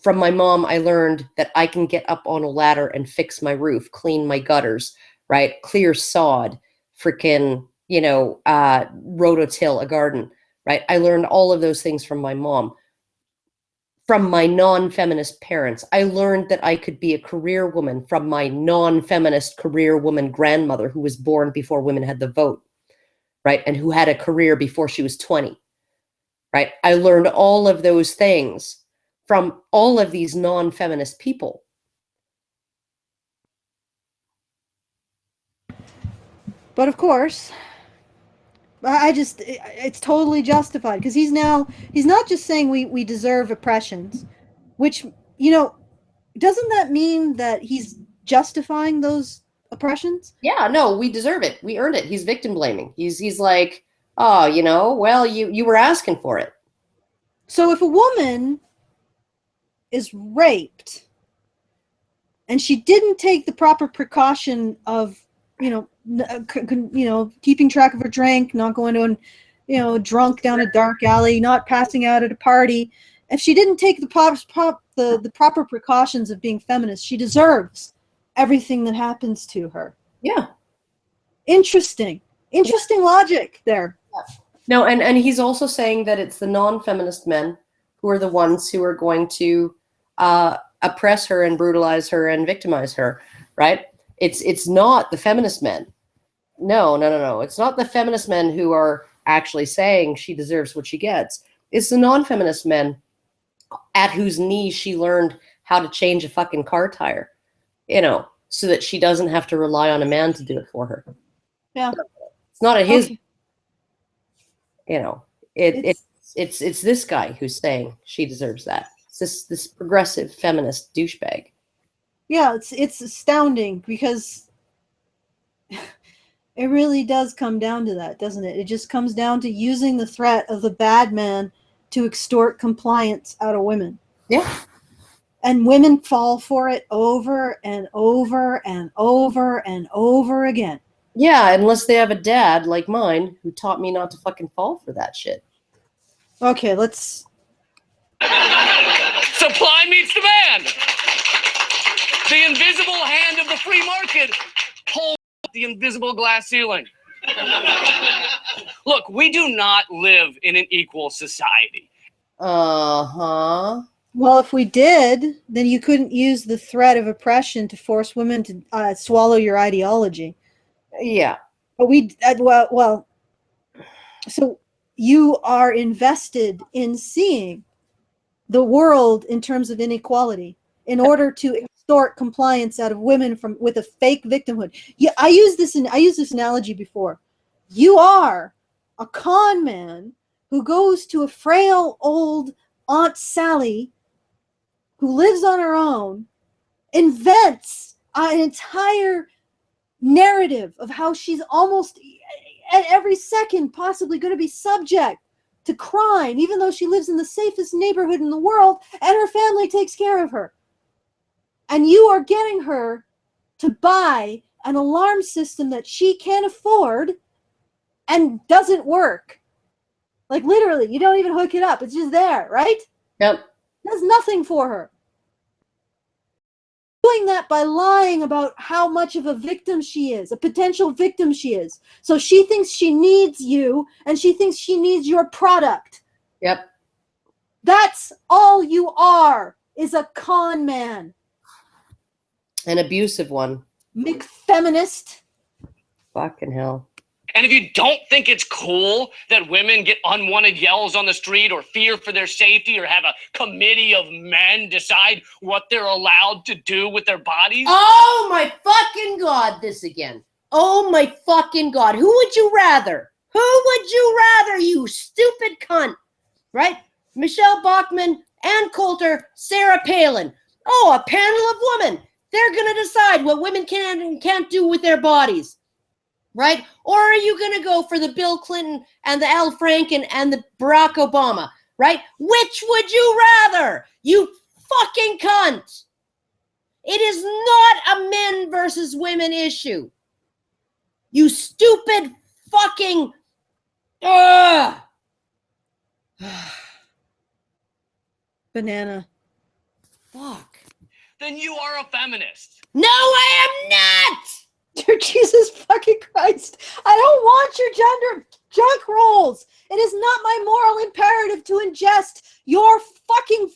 From my mom, I learned that I can get up on a ladder and fix my roof, clean my gutters, right? Clear sod, freaking, rototill a garden, right? I learned all of those things from my mom. From my non-feminist parents, I learned that I could be a career woman from my non-feminist career woman grandmother who was born before women had the vote, right? And who had a career before she was 20, right? I learned all of those things from all of these non-feminist people. But of course, it's totally justified because he's not just saying we deserve oppressions, which, doesn't that mean that he's justifying those oppressions? Yeah, no, we deserve it. We earned it. He's victim blaming. He's like, oh, well, you were asking for it. So if a woman is raped and she didn't take the proper precaution of, keeping track of her drink, not going to, drunk down a dark alley, not passing out at a party. If she didn't take the proper precautions of being feminist, she deserves everything that happens to her. Yeah. Interesting logic there. No, and he's also saying that it's the non-feminist men who are the ones who are going to oppress her and brutalize her and victimize her, right? It's not the feminist men. No. It's not the feminist men who are actually saying she deserves what she gets. It's the non-feminist men at whose knees she learned how to change a fucking car tire, so that she doesn't have to rely on a man to do it for her. Yeah. It's not at his, okay. It's this guy who's saying she deserves that. It's this progressive feminist douchebag. Yeah, it's astounding because it really does come down to that, doesn't it? It just comes down to using the threat of the bad man to extort compliance out of women. Yeah. And women fall for it over and over and over and over again. Yeah, unless they have a dad like mine who taught me not to fucking fall for that shit. Okay, let's... Supply meets demand. The invisible hand of the free market pulls the invisible glass ceiling. Look, we do not live in an equal society. Uh-huh. Well, if we did, then you couldn't use the threat of oppression to force women to swallow your ideology. Yeah. But so you are invested in seeing the world in terms of inequality in order to extort compliance out of women with a fake victimhood. Yeah, I used this analogy before. You are a con man who goes to a frail old Aunt Sally who lives on her own, invents an entire narrative of how she's almost at every second possibly going to be subject to crime, even though she lives in the safest neighborhood in the world and her family takes care of her. And you are getting her to buy an alarm system that she can't afford and doesn't work. Like literally, you don't even hook it up. It's just there, right? Yep. It does nothing for her. Doing that by lying about how much of a victim she is, a potential victim she is. So she thinks she needs you, and she thinks she needs your product. Yep. That's all you are, is a con man. An abusive one. McFeminist. Fucking hell. And if you don't think it's cool that women get unwanted yells on the street or fear for their safety or have a committee of men decide what they're allowed to do with their bodies. Oh my fucking God, this again. Oh my fucking God. Who would you rather? Who would you rather, you stupid cunt? Right? Michelle Bachmann, Ann Coulter, Sarah Palin. Oh, a panel of women. They're going to decide what women can and can't do with their bodies. Right? Or are you going to go for the Bill Clinton and the Al Franken and the Barack Obama? Right? Which would you rather? You fucking cunt. It is not a men versus women issue. You stupid fucking... Banana. Fuck. Then you are a feminist. No, I am not! Dear Jesus fucking Christ, I don't want your gender junk rolls. It is not my moral imperative to ingest your fucking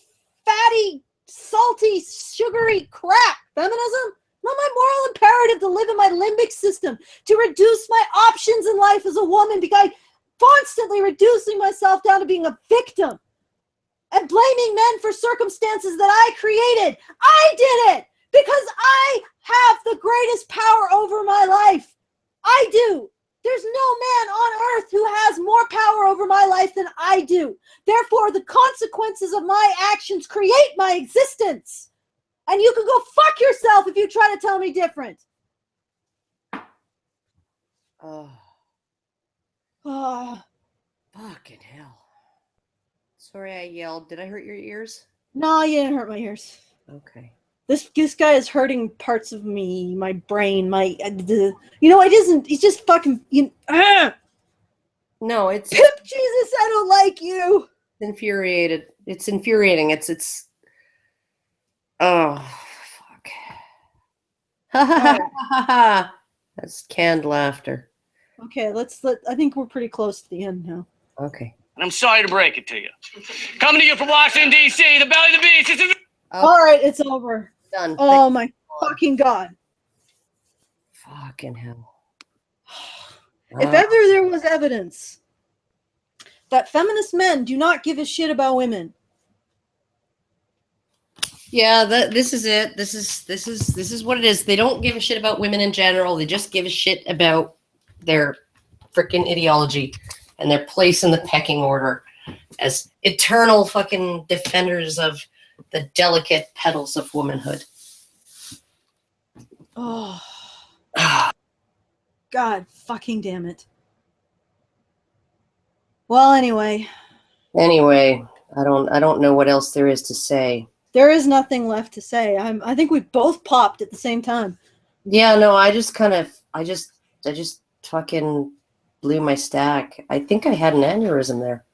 fatty, salty, sugary crap. Feminism? Not my moral imperative to live in my limbic system, to reduce my options in life as a woman by constantly reducing myself down to being a victim and blaming men for circumstances that I created. I did it! Because I have the greatest power over my life. I do. There's no man on earth who has more power over my life than I do. Therefore, the consequences of my actions create my existence. And you can go fuck yourself if you try to tell me different. Oh, Oh, fucking hell. Sorry I yelled. Did I hurt your ears? no, you didn't hurt my ears. Okay. This guy is hurting parts of me, my brain, it isn't. He's just fucking. No, it's Pip Jesus, I don't like you. infuriated. It's infuriating. It's. Oh, fuck. Right. That's canned laughter. Okay, I think we're pretty close to the end now. Okay. And I'm sorry to break it to you. Coming to you from Washington, D.C., the belly of the beast. It's All right, it's over. Done. Oh my fucking God. Fucking hell. If ever there was evidence that feminist men do not give a shit about women. Yeah, this is it. This is what it is. They don't give a shit about women in general. They just give a shit about their freaking ideology and their place in the pecking order as eternal fucking defenders of the delicate petals of womanhood. Oh, God fucking damn it. Well, anyway. Anyway, I don't know what else there is to say. There is nothing left to say. I think we both popped at the same time. Yeah, no, I just fucking blew my stack. I think I had an aneurysm there.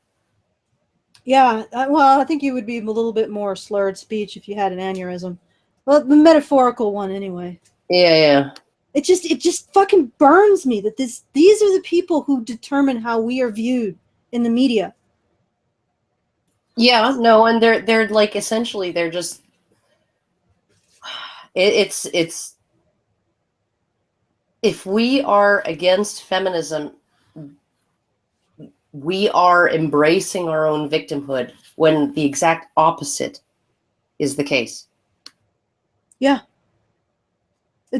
Yeah, well, I think you would be a little bit more slurred speech if you had an aneurysm. Well, the metaphorical one anyway. Yeah. It just fucking burns me that these are the people who determine how we are viewed in the media. Yeah, no, and they're like essentially they're just it's if we are against feminism, we are embracing our own victimhood when the exact opposite is the case. Yeah.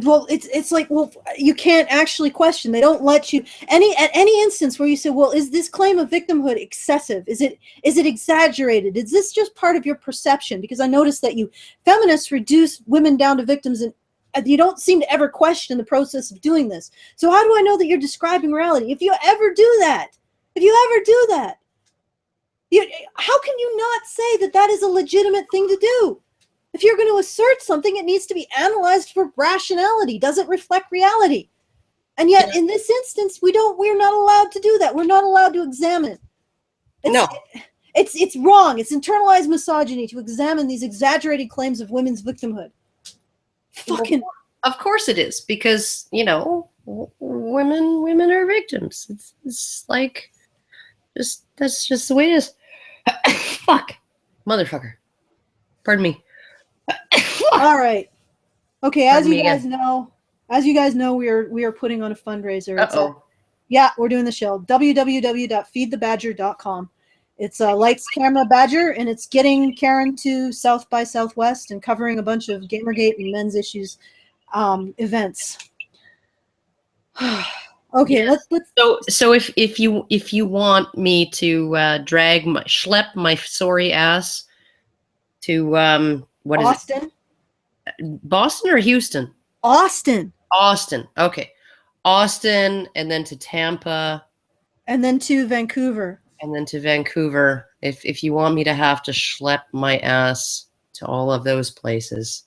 Well, it's like, well, you can't actually question. They don't let you at any instance where you say, well, is this claim of victimhood excessive? Is it exaggerated? Is this just part of your perception? Because I noticed that you feminists reduce women down to victims, and you don't seem to ever question the process of doing this. So how do I know that you're describing reality? If you ever do that, how can you not say that that is a legitimate thing to do? If you're going to assert something, it needs to be analyzed for rationality. Does it reflect reality? And yet, in this instance, we're not allowed to do that. We're not allowed to examine. It's wrong. It's internalized misogyny to examine these exaggerated claims of women's victimhood. Fucking. Of course it is, because, you know, women are victims. It's like, that's just the way it is. Fuck. Motherfucker. Pardon me. All right. Okay, as you guys know, we are putting on a fundraiser. We're doing the show. www.feedthebadger.com. It's a Lights Camera Badger, and it's getting Karen to South by Southwest and covering a bunch of Gamergate and men's issues events. Okay, let's. So if you want me to schlep my sorry ass to what is Austin? it? Boston or Houston? Austin. Okay. Austin, and then to Tampa. And then to Vancouver. If you want me to have to schlep my ass to all of those places.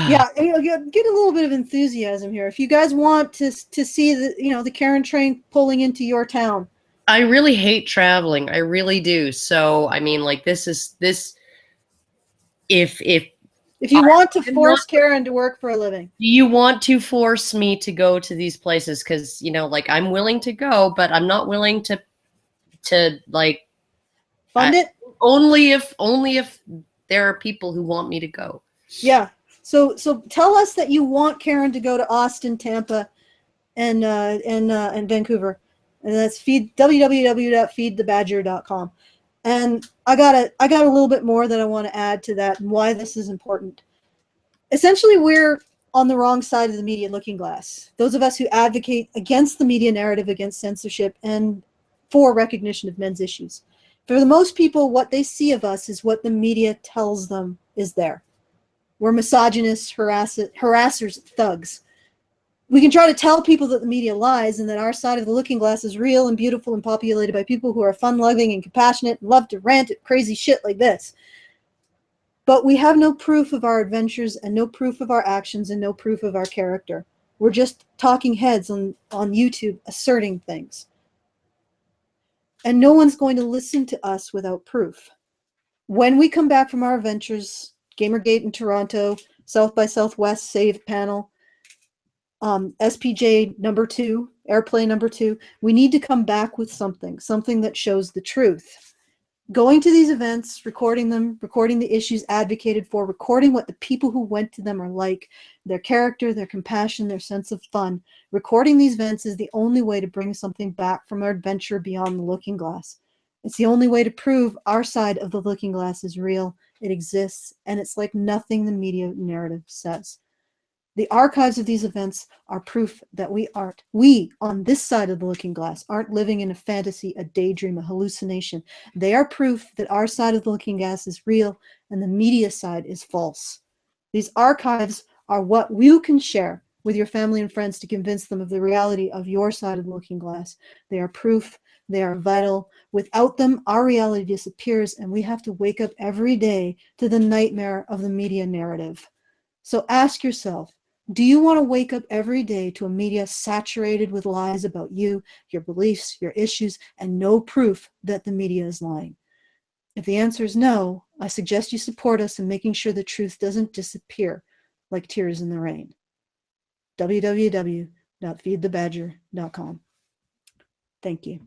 Yeah, get a little bit of enthusiasm here. If you guys want to see the Karen train pulling into your town. I really hate traveling. I really do. So, I mean, like this if you want to force Karen to work for a living. Do you want to force me to go to these places? Because, you know, like I'm willing to go, but I'm not willing to like fund it. Only if there are people who want me to go. Yeah. So tell us that you want Karen to go to Austin, Tampa, and Vancouver, and that's www.feedthebadger.com. And I got a little bit more that I want to add to that and why this is important. Essentially, we're on the wrong side of the media looking glass. Those of us who advocate against the media narrative, against censorship, and for recognition of men's issues. For the most people, what they see of us is what the media tells them is there. We're misogynists, harassers, thugs. We can try to tell people that the media lies and that our side of the looking glass is real and beautiful and populated by people who are fun-loving and compassionate and love to rant at crazy shit like this. But we have no proof of our adventures and no proof of our actions and no proof of our character. We're just talking heads on YouTube asserting things. And no one's going to listen to us without proof. When we come back from our adventures, Gamergate in Toronto, South by Southwest Save Panel, SPJ number 2, Airplay number 2, we need to come back with something that shows the truth. Going to these events, recording them, recording the issues advocated for, recording what the people who went to them are like, their character, their compassion, their sense of fun. Recording these events is the only way to bring something back from our adventure beyond the looking glass. It's the only way to prove our side of the looking glass is real, it exists, and it's like nothing the media narrative says. The archives of these events are proof that we on this side of the looking glass, aren't living in a fantasy, a daydream, a hallucination. They are proof that our side of the looking glass is real and the media side is false. These archives are what you can share with your family and friends to convince them of the reality of your side of the looking glass. They are proof. They are vital. Without them, our reality disappears, and we have to wake up every day to the nightmare of the media narrative. So ask yourself, do you want to wake up every day to a media saturated with lies about you, your beliefs, your issues, and no proof that the media is lying? If the answer is no, I suggest you support us in making sure the truth doesn't disappear like tears in the rain. www.feedthebadger.com. Thank you.